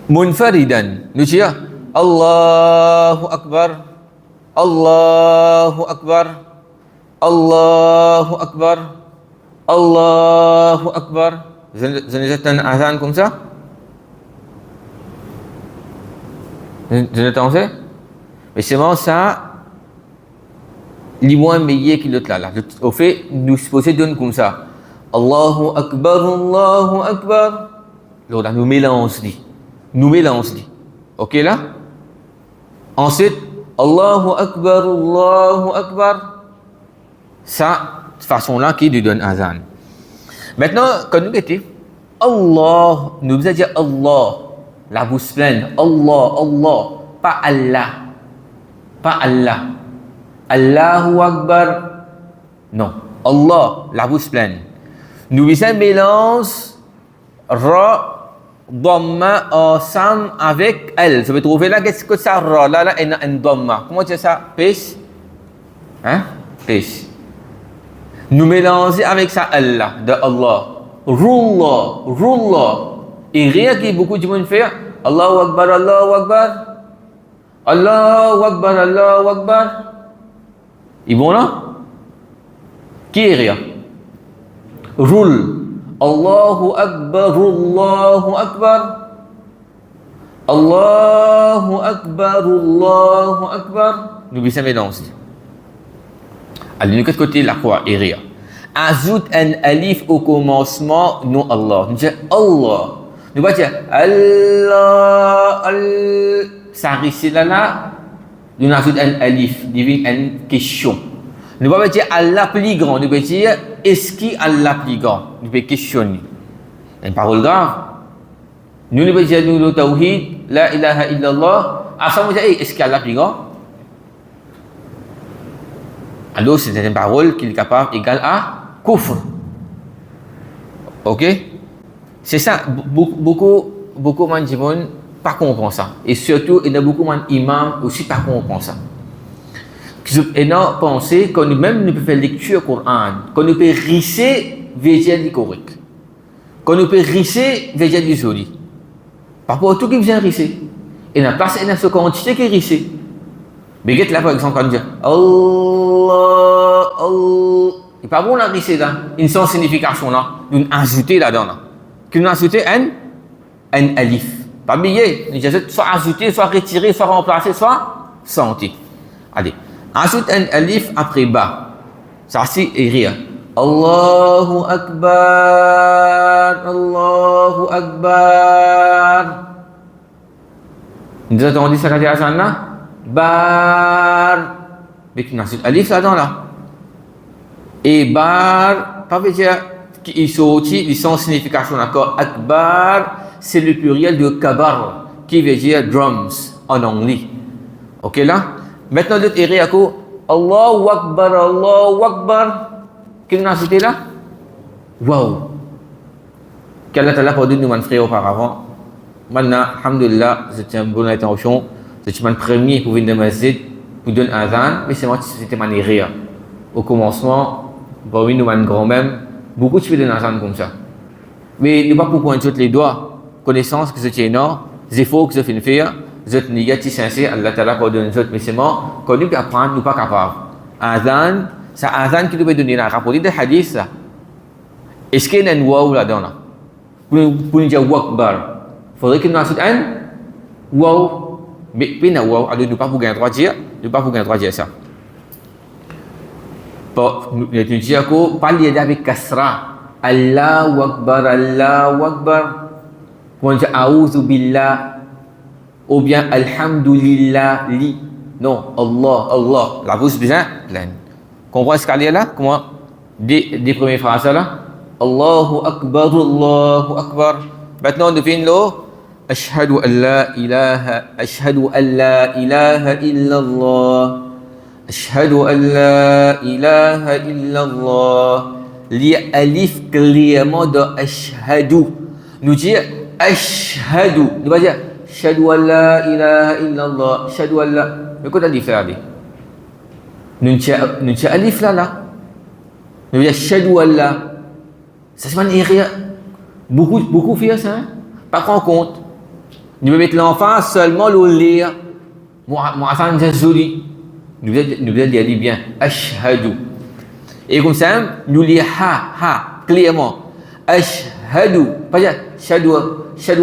Munfaridan, nous disons Allahu Akbar, Allahu Akbar, Allahu Akbar, Allahu Akbar. Vous avez un azan comme ça? Vous avez entendu? Mais c'est vraiment ça. Les moins meilleurs que l'autre là. Au fait, nous supposons donner comme ça. Allahu Akbar, Allahu Akbar. Là, nous mélangeons. Ok là? Ensuite, Allahu Akbar, Allahu Akbar. Ça, cette façon-là qui nous donne azan. Maintenant, quand nous mettons Allah, nous devons dire Allah, la bouche pleine. Allah, pas Allah. Allahu Akbar. Non. Allah, la bouche pleine. Nous faisons un mélange Ra, Dhamma, ensemble avec elle. Je vais trouver là, qu'est-ce que ça Ra, là, un Dhamma. Comment dire ça? Pêche. Hein? Pêche. Nous mélanger avec ça Allah, de Allah. Rulla. Et rien qui beaucoup de monde fait. Allahu Akbar, Allahu Akbar. Allahu Akbar, Allahu Akbar. Ils vont là? Qui est rien? Roule. Allahu Akbar, Allahu Akbar. Allahu Akbar, Allahu Akbar. Nous bisons mélanger. Allez, nous qu'est-ce côté la croix et rien. Ajoute un alif au commencement, non Allah. Nous disons Allah. Nous va dire Allah, ça risque là, nous ajoutons un alif, devient une question. Nous va dire Allah plus grand, nous va dire est-ce qu'il Allah plus grand? Nous va questionner. Une parole grave. Nous va dire nous le tawhid, la ilaha illallah. Après on va dire est-ce qu'Allah plus grand? Alors c'est une parole qui est capable égale à kufr. Ok? C'est ça, beaucoup de gens pas comprendre ça. Et surtout, il y a beaucoup d'imams aussi pas comprendre ça. Ils ont pensé qu'on même ne peut faire lecture Coran, qu'on ne peut risser veiller du correct, qu'on ne peut risser veiller du joli. Par rapport à tout qui vient risser. Et la place est dans ce quantité qui est rissé. Mais regarde là par exemple quand on dit Allah, Allah. Il n'est pas bon la risser là. Une sans signification là. Nous ajouter là-dedans là. Nous ajouter un alif. Pas oublier. Nous ajoutons soit ajouter, soit retirer, soit remplacer, soit sentir. Allez. Ajoute un alif après ba. Ça c'est rire. Allahu Akbar. Allahu Akbar. Nous avons entendu ça quand il y a un là. Bar. Mais tu n'as alif là-dedans là. Et bar, pas veut dire qu'il sortit du sens signification d'accord. Akbar, c'est le pluriel de kabar, qui veut dire drums en anglais. Ok là? Maintenant, l'autre est réacco. Allahu Akbar, Allahu Akbar. Qu'est-ce qu'on a cité là? Wow! Qu'Allah Ta'ala pardonne nous, mon frère, auparavant. Maintenant, alhamdulillah, c'était une bonne intention. C'était mon premier pour venir dans le masjid, pour donner un azan, mais c'est moi qui c'était mon rire. Au commencement, parmi nous, mon grand-mère, beaucoup de choses donner un azan comme ça. Mais nous pas pour pointer les doigts, connaissance que c'était énorme, les efforts que je fais faire, je suis négatif, sincère, Allah Ta'ala pardonne nous, mais c'est moi, quand nous apprendre, nous pas capables. Azan, c'est azan qui nous peut donner la rapporté de hadith là. Est-ce qu'il y a un waouh là-dedans là? Pour nous dire Wakbar. Il faudrait que nous ajoute un wow. Mais puis wow, alors nous pas pour gagner droit dire, nous pas pour gagner droit dire ça. Pour nous dire que pas lié avec kasra. Allahu Akbar, Allahu Akbar. Pour dire a'udhu billah ou bien alhamdulillah li. Non, Allah, Allah. La bouche bien pleine. Comprenez ce qu'il y a là? Comment des premières phrases là? Allahu Akbar, Allahu Akbar. Maintenant on devine l'eau. أشهد أن لا إله إلا الله أشهد أن لا إله إلا الله لي ألف كلمة دو أشهد نجي أشهد نبغى أشهد أن لا إله إلا الله أشهد أن لا يكون ألف هذه نجي ألف لا نبغى أشهد أن لا ça c'est pas une erreur beaucoup fait ça hein? Pas prendre compte. Nous devons mettre l'enfant seulement le lire. Moi, c'est joli. Nous devons dire bien. Ashhadu. Et comme ça, nous lisons ha, clairement. Ashhadu. Pas dire shadu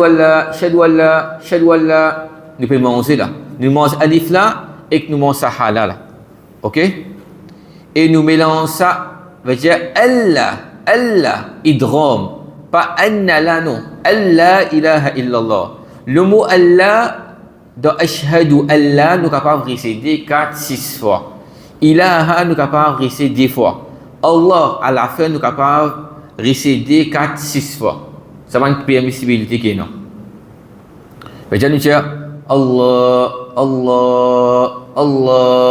Allah. Nous pouvons manger là. Nous mangeons alif là et nous mangeons ha là. Ok? Et nous mélangeons ça. Va dire Allah. Idrom. Pas anna là non. Allah ilaha illallah. Le mot Allah dans Ashhadu Allah nous capable de réciter 4-6 fois. Ilaha nous capable de réciter 10 fois. Allah à la fin nous capable de réciter 4-6 fois. Ça va une permissibilité qui est non. Mais je nous dis Allah, Allah, Allah.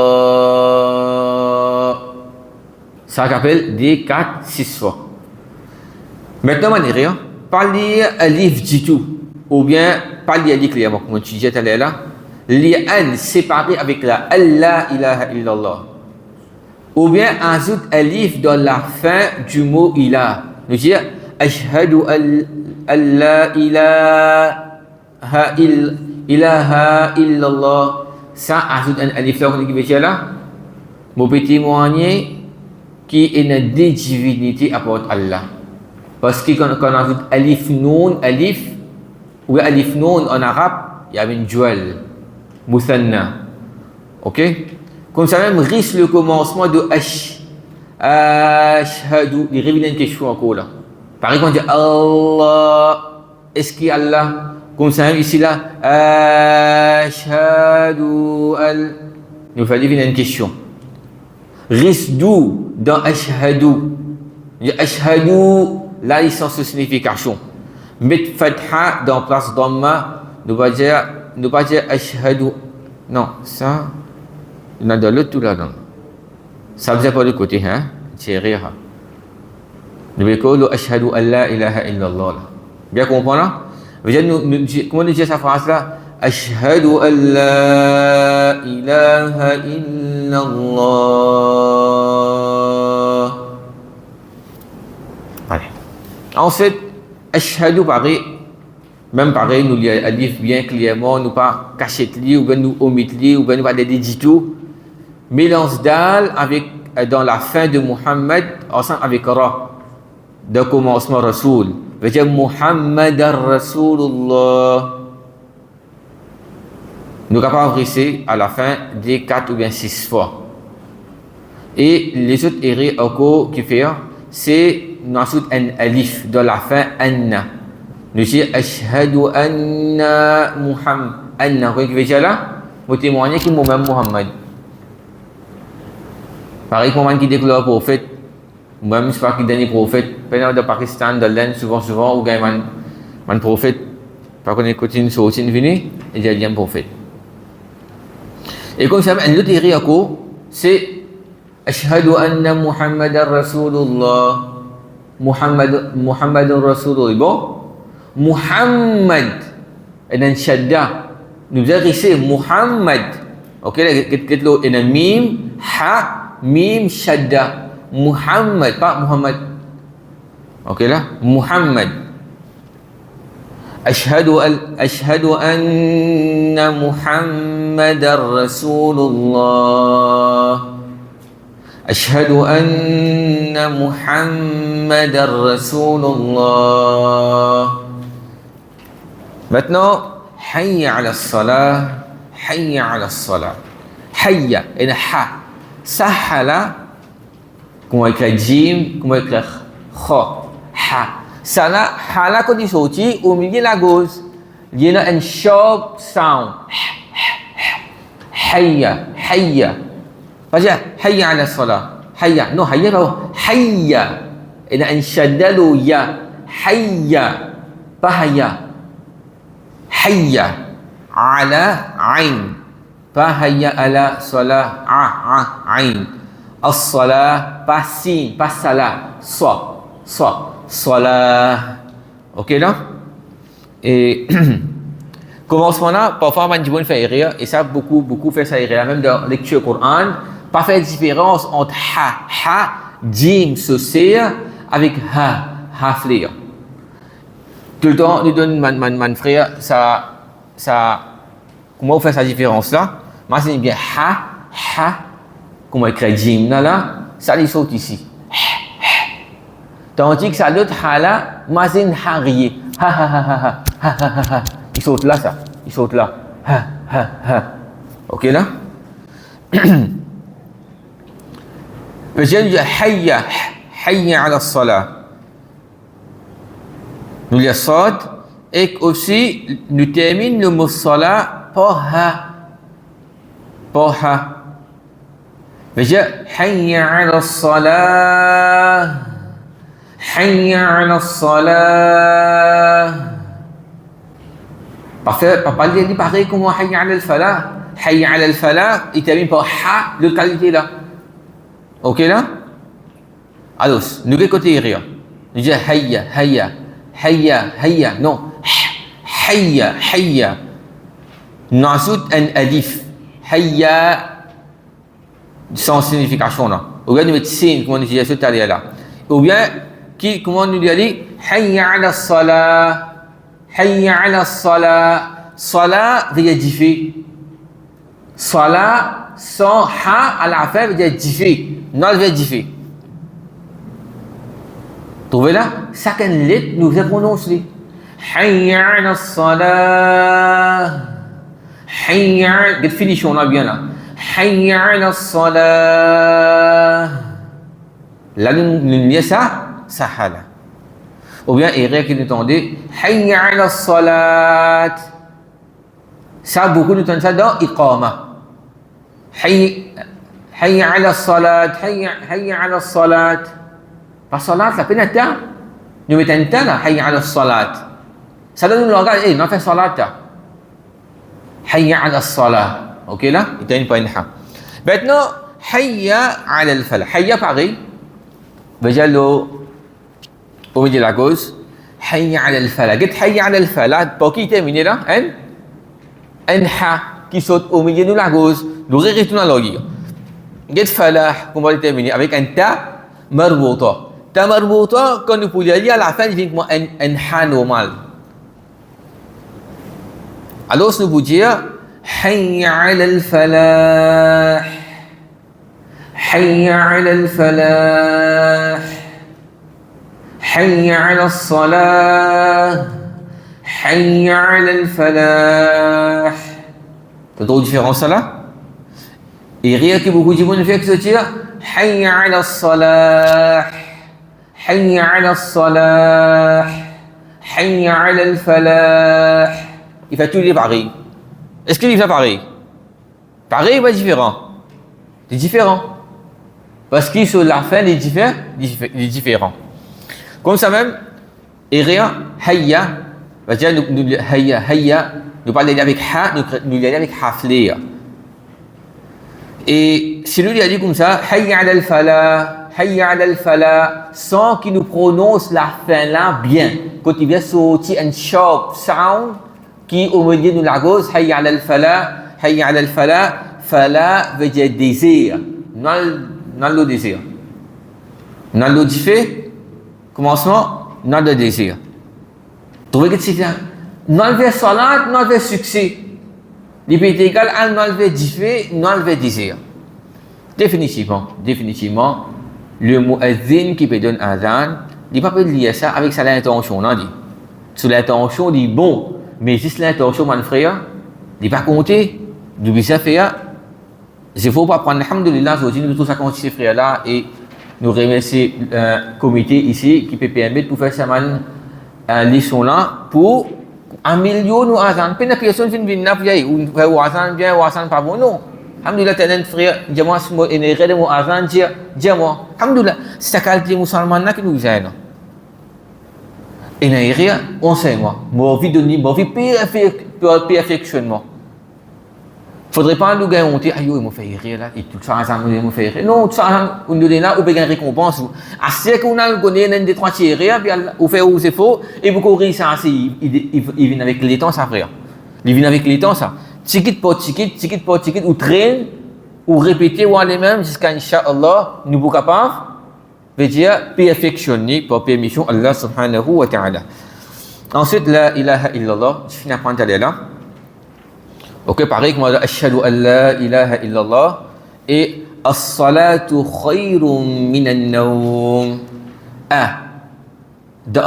Ça s'appelle des 4-6 fois. Maintenant, on est rien. Pas lire alif du tout. Ou bien pas lié clairement comme tu disais tout à l'heure là, lié séparé avec la Allah ilaha illallah. Ou bien ajoute alif dans la fin du mot ilah. Nous dire ashhadu an la ilaha illallah. Ça ajoute un alif là qu'on dit là. Mon petit témoigner qui est une divinité à part Allah. Parce que quand on ajoute alif noun alif ou alif noun en arabe, il y a une duel, muthanna. Ok? Comme ça même risque le commencement de ashhadu. Il révèle une question encore là. Par exemple, on dit Allah, est-ce qu'il y a Allah? Comme ça, ici là, ashhadu al. Il fallait venir une question. Risdou dans ashhadu. Ashhadu, là, ils sont sous signification. Mettre fatha dans place dhamma, nous pas dire ashhadu. Non, ça, il y en a de l'autre tout là-dedans. Ça faisait pas de côté, hein? C'est rire. Nous voulons dire ashhadu an la ilaha illallah. Bien comprendre là? Comment nous dire cette phrase là? Ashhadu an la ilaha illallah. Allez. Ensuite, ashhadu pareil, même pareil, nous le alif bien clairement, nous pas cacher li ou bien nous omettre li ou bien nous pas des digitaux. Mélange dal avec dans la fin de Muhammad ensemble avec ra de commencement Rasoul. Veut dire Muhammadar Rasulullah. Nous sommes capables de réciter à la fin des 4 ou bien 6 fois. Et les autres erreurs encore qui fait, c'est nous ajoutons un alif dans la fin anna. Nous disons ashhadu anna Muhammad. Anna, vous voyez déjà là? Vous témoignez que moi-même Muhammad. Pareil pour moi qui déclare le prophète. Moi-même, je ne sais pas qui dernier prophète. Pendant de Pakistan, de l'Inde, souvent, ou gagne un prophète. Par contre, quand il est venu, il y a un prophète. Et comme ça, un autre erreur encore, c'est ashhadu anna Muhammadar Rasulullah. Muhammadun Rasulullah. Bon, Muhammad, et un shadda. Nous avons réussi Muhammad. Ok, là, il y a un mim, ha, mim, shadda. Muhammad, pas Muhammad. Ok là, Muhammad. Ashhadu anna Muhammadar Rasulullah. Ashhadu anna Muhammadar Rasulullah. Maintenant, hayya ala salah, hayya ala salah. Hayya, et ha. Sahala. Comment écrire jim, comment écrire kha, ha. Ça là, ha là quand il sortit au milieu de la gauche, il y a un sharp sound. Hayya, hayya. Pas dire hayya ala salah. Hayya, non hayya pas hayya. Il y a un shaddalo ya. Hayya, pas hayya. Hayya ala ain. Pas hayya ala salah. Ain. As-salah, pas sin, pas salah, salah. Ok là? Et commencement là, parfois on dit fait erreur, et ça beaucoup fait ça erreur, même dans la lecture du Coran, pas faire différence entre ha, jim, saucer, avec ha flair. Tout le temps, nous donne man frère, ça, comment on fait cette différence là? Moi, c'est bien ha, comment écrire jim là, ça les saute ici. Tandis que ça l'autre ha là, mazin harié. Ha. Il saute là ça. Il saute là. Ha. Ok là? Peut-être dire hayya ala salah. Nous les saute et aussi nous termine le mot salah par ha. فجاء حي على الصلاة حي على الصلاة. Parfait, papa il dit pareil comme حي على الفلاح. حي على الفلاح, il termine par ha, de qualité là. Ok là? Alors, nouvel côté rire. Il dit hayya. Non. Hayya. Nous ajoute un alif. Hayya. Sans signification là. Ou bien nous mettons sin, comme on disait tout à l'heure là. Ou bien, comment nous dit hayya ala salah. Salah veut dire diffé. Salah sans ha à la fin veut dire diffé. Non, veut dire diffé. Trouvez là? Chacun lettre nous prononce les. Hayya ala salah. Hayya, définition là bien là. Hayya ala salah. Là, nous disons ça, sahala. Ou bien, Iria qui nous entendait Hayya ala salat. Ça, beaucoup nous entendent ça dans Iqama. Hayya ala salat, hayya ala salat. Pas salat, ça peut être un. Nous mettons un temps là, hayya ala salat. Ça donne nous regarde, on fait salat. Hayya ala salat. Ok là? Il y a une point. Maintenant, hayya ala al-falah. Hayya pareil. Déjà au milieu de la cause. Hayya ala al-falah. Get hayya ala al-falah. Pour qui termine là? Un ha qui saute au milieu de la cause. Nous retournons à l'orgue. Get falah, qu'on va terminer avec un ta marbouta. Ta marbouta, quand nous pouvons dire à la fin, il vient comme un ha normal. Alors, nous pouvons dire hayya ala al-falah. Hayya ala al-falah. Hayya ala al-salah. Hayya ala al-falah. Tu as trop de différence là? Et rien que beaucoup de monde fait que se dire Hayya ala al-salah. Hayya ala al-salah. Hayya ala al-falah. Il fait tous les pareils. Est-ce qu'il fait pareil? Pareil ou différent? C'est différent. Parce qu'il sur la fin, il est différent. Comme ça même, et rien, hayya, hayya, nous parlons avec ha, nous l'allons avec hafliya. Et si lui a dit comme ça, hayya ala al-falah, hayya ala al-falah, sans qu'il nous prononce la fin là bien. Quand il vient sortir un sharp sound, qui au milieu de la gauche, hayya ala al-falah, hayya ala al-falah, falah veut dire désir. Non le désir. Non le fait, commencement, non le désir. Trouvez que c'est ça. Non le salat, non le succès. Il peut être égal à non le fait, non le désir. Définitivement, le muazzin qui peut donner un azan, il ne peut pas lier ça avec sa l'intention, non dit. Sur l'intention, il dit bon, mais juste l'intention, mon frère, il n'est pas compté, du bisa faire. Il ne faut pas prendre, alhamdulillah, aujourd'hui, nous tous à compter ces frères-là et nous remercier le comité ici qui peut permettre pour faire cette leçon-là pour améliorer nos azan. Pas une personne qui vient là, ou faire azan bien, ou azan pas bon, non. Alhamdulillah, tu as un frère, dis-moi, si je suis un mon azan, dis-moi. Alhamdulillah, c'est la qualité musulmane qui nous aide. Et il n'y a rien, on sait, moi. Mon vie perfectionnement. Il ne faudrait pas nous gagner, on dit, aïe, il m'a fait rire là, et tout ça, il m'a fait rire. Non, tout ça, on nous donne là, on peut gagner récompense. À ce qu'on a gagné un des trois tiers, puis on fait aux efforts, et vous courez ça, il vient avec les temps, ça, frère. Il vient avec les temps, ça. Ticket pour ticket, ou traîne, ou répéter, ou aller même, jusqu'à Inch'Allah, nous sommes capables, veut dire, perfectionner pour permission Allah subhanahu wa ta'ala. Ensuite, la ilaha illallah, je finis par aller là. Ok, pareil que moi, ashhadu an la ilaha illallah et as-salatu khayrun minan nawm. De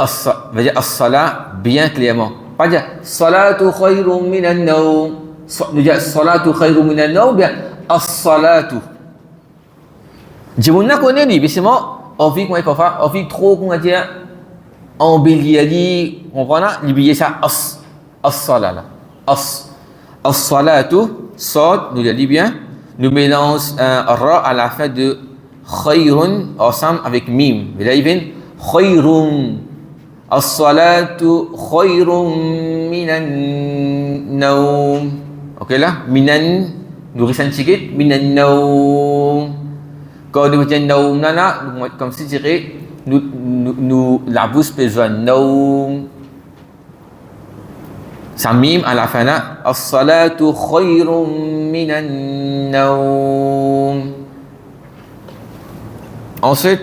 veut dire as-salat bien clairement. Pas dire salatu khayrun minan nawm. Nous dire salatu khayrun minan nawm bien as-salatu. Je vous ne connais pas, mais on vit comment il faut faire, on vit trop comment dire embellir dit, on prend là, lier ça as-salat là. As-salatu, sad, nous le dit bien, nous mélangeons un ra à la fin de khayrun ensemble avec mim. Vous voyez bien, khayrun. As-salatu khayrun minan nawm. Ok là, minan, nous restons chiquit, minan nawm. Quand nous mettons nawm là, comme si je dirais, nous la bouche besoin nawm. Ça mime à la fin là. As-salatu khayrun minan nawm. Ensuite,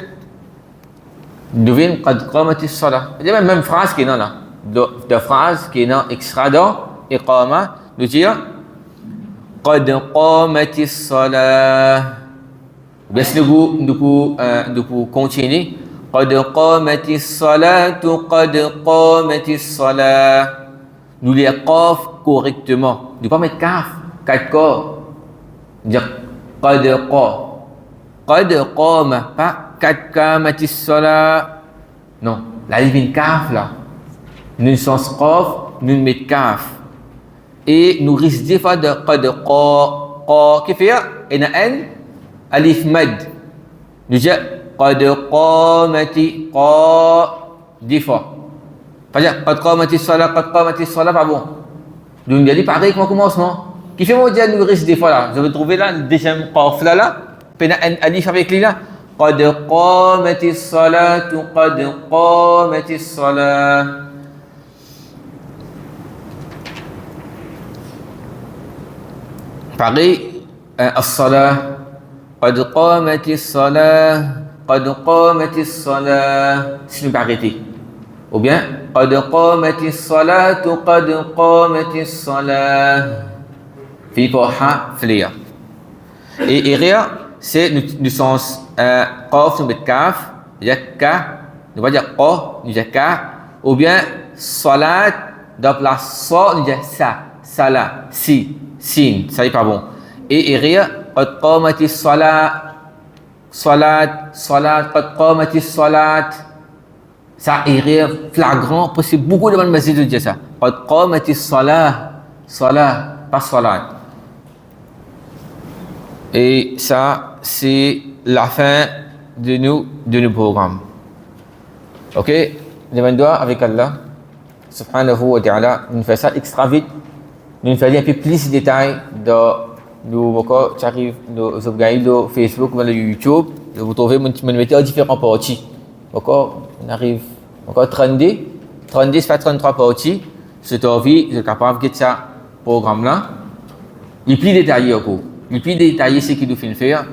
nous venons qad qamatis salah. C'est la même phrase qui est là. De phrase qui est là extra dans iqama. Nous dire qad qamatis salah. Bien sûr, nous pouvons continuer. Qad qamatis salatu qad qamatis salah. Nous les qaf correctement. Ne pas mettre kaf, 4 corps. Dire qad qama, pas qad qamatis salat. Non, l'alif bin kaf là. Nun sens qaf, nun met kaf. Et nous risquons des fois de qad qa. Qu'est-ce qu'il y a? Et na n alif mad. Nous disons qad qamati qa des fois. Pas dire qad qamati salat, pas bon. Donc il dit pareil comme commencement. Qui fait moi dire nous risque des fois là. Je vais trouver là le deuxième qaf là. Puis na n alif avec lui là. قد قامت الصلاة قد قامت الصلاة pareil الصلاة قد قامت الصلاة قد قامت الصلاة c'est pas arrêté ou bien قد قامت الصلاة قد قامت الصلاة في بوحة فليا et rire c'est le sens qaf nous met kaf, yakka, nous va dire qa, nous dire ka, ou bien salat, dans la sa, nous dire sa, sala, si, sin, ça n'est pas bon. Et rire, qad qamati salat, salat, qad qamati salat, ça est rire flagrant, parce que beaucoup de masjid de dire ça. Qad qamati salat, pas salat. Et ça, c'est la fin de nos programmes. Ok, demande-toi avec Allah subhanahu wa ta'ala, nous faisons ça extra vite, nous faisons un peu plus de détails dans nos de Facebook ou de YouTube, vous trouvez mon métier différents parties. D'accord, on arrive encore 30 c'est pas 33 parties, c'est envie, je suis capable de faire ça programme là, il est plus détaillé encore. Le plus détaillé, c'est qu'il nous fait faire.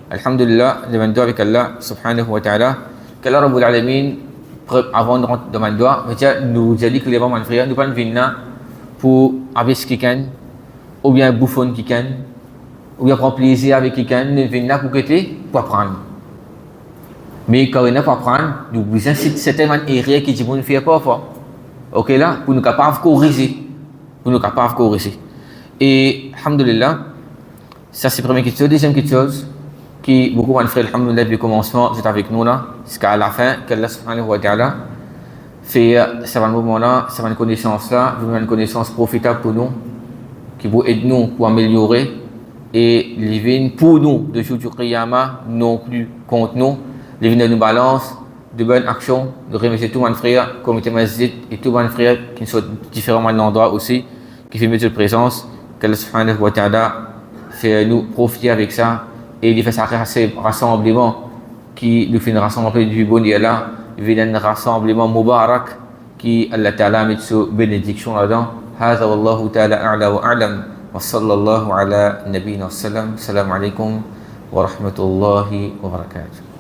Alhamdulillah, demande avec Allah subhanahu wa ta'ala. Qu'Allah Rabbul Alamin, avant de rentrer dans le doigt, nous a dit que les gens frères, nous pas venir pour avec quelqu'un, ou bien bouffonner quelqu'un, ou bien prendre plaisir avec quelqu'un, nous venir pour quitter, pour apprendre. Mais quand on n'a pas apprendre, nous besoin de certaines erreurs qui nous fait pas fort. Ok là, pour nous capables de corriger. Et alhamdulillah, ça c'est la première question. Deuxième question, qui beaucoup de frères, alhamdoulilah, du commencement, c'est avec nous là, jusqu'à la fin, qu'Allah subhanahu wa ta'ala fait ce moment là, cette connaissance là, une connaissance profitable pour nous, qui vous aide nous pour améliorer et les pour nous de jour du Qiyamah, non plus contre nous, les de nous balance, de bonnes actions, de remercier tout le frère, comité masjid et tout le frère qui sont différents endroits aussi, qui fait de présence, qu'Allah subhanahu wa ta'ala fait nous profiter avec ça et il fait ça rassemblement qui nous fait un rassemblement du bon Dieu là, il fait un rassemblement mubarak qui Allah Ta'ala met sous bénédiction là-dedans. هذا والله تعالى أعلى وأعلم وصلى الله على نبينا السلام السلام عليكم ورحمة الله وبركاته.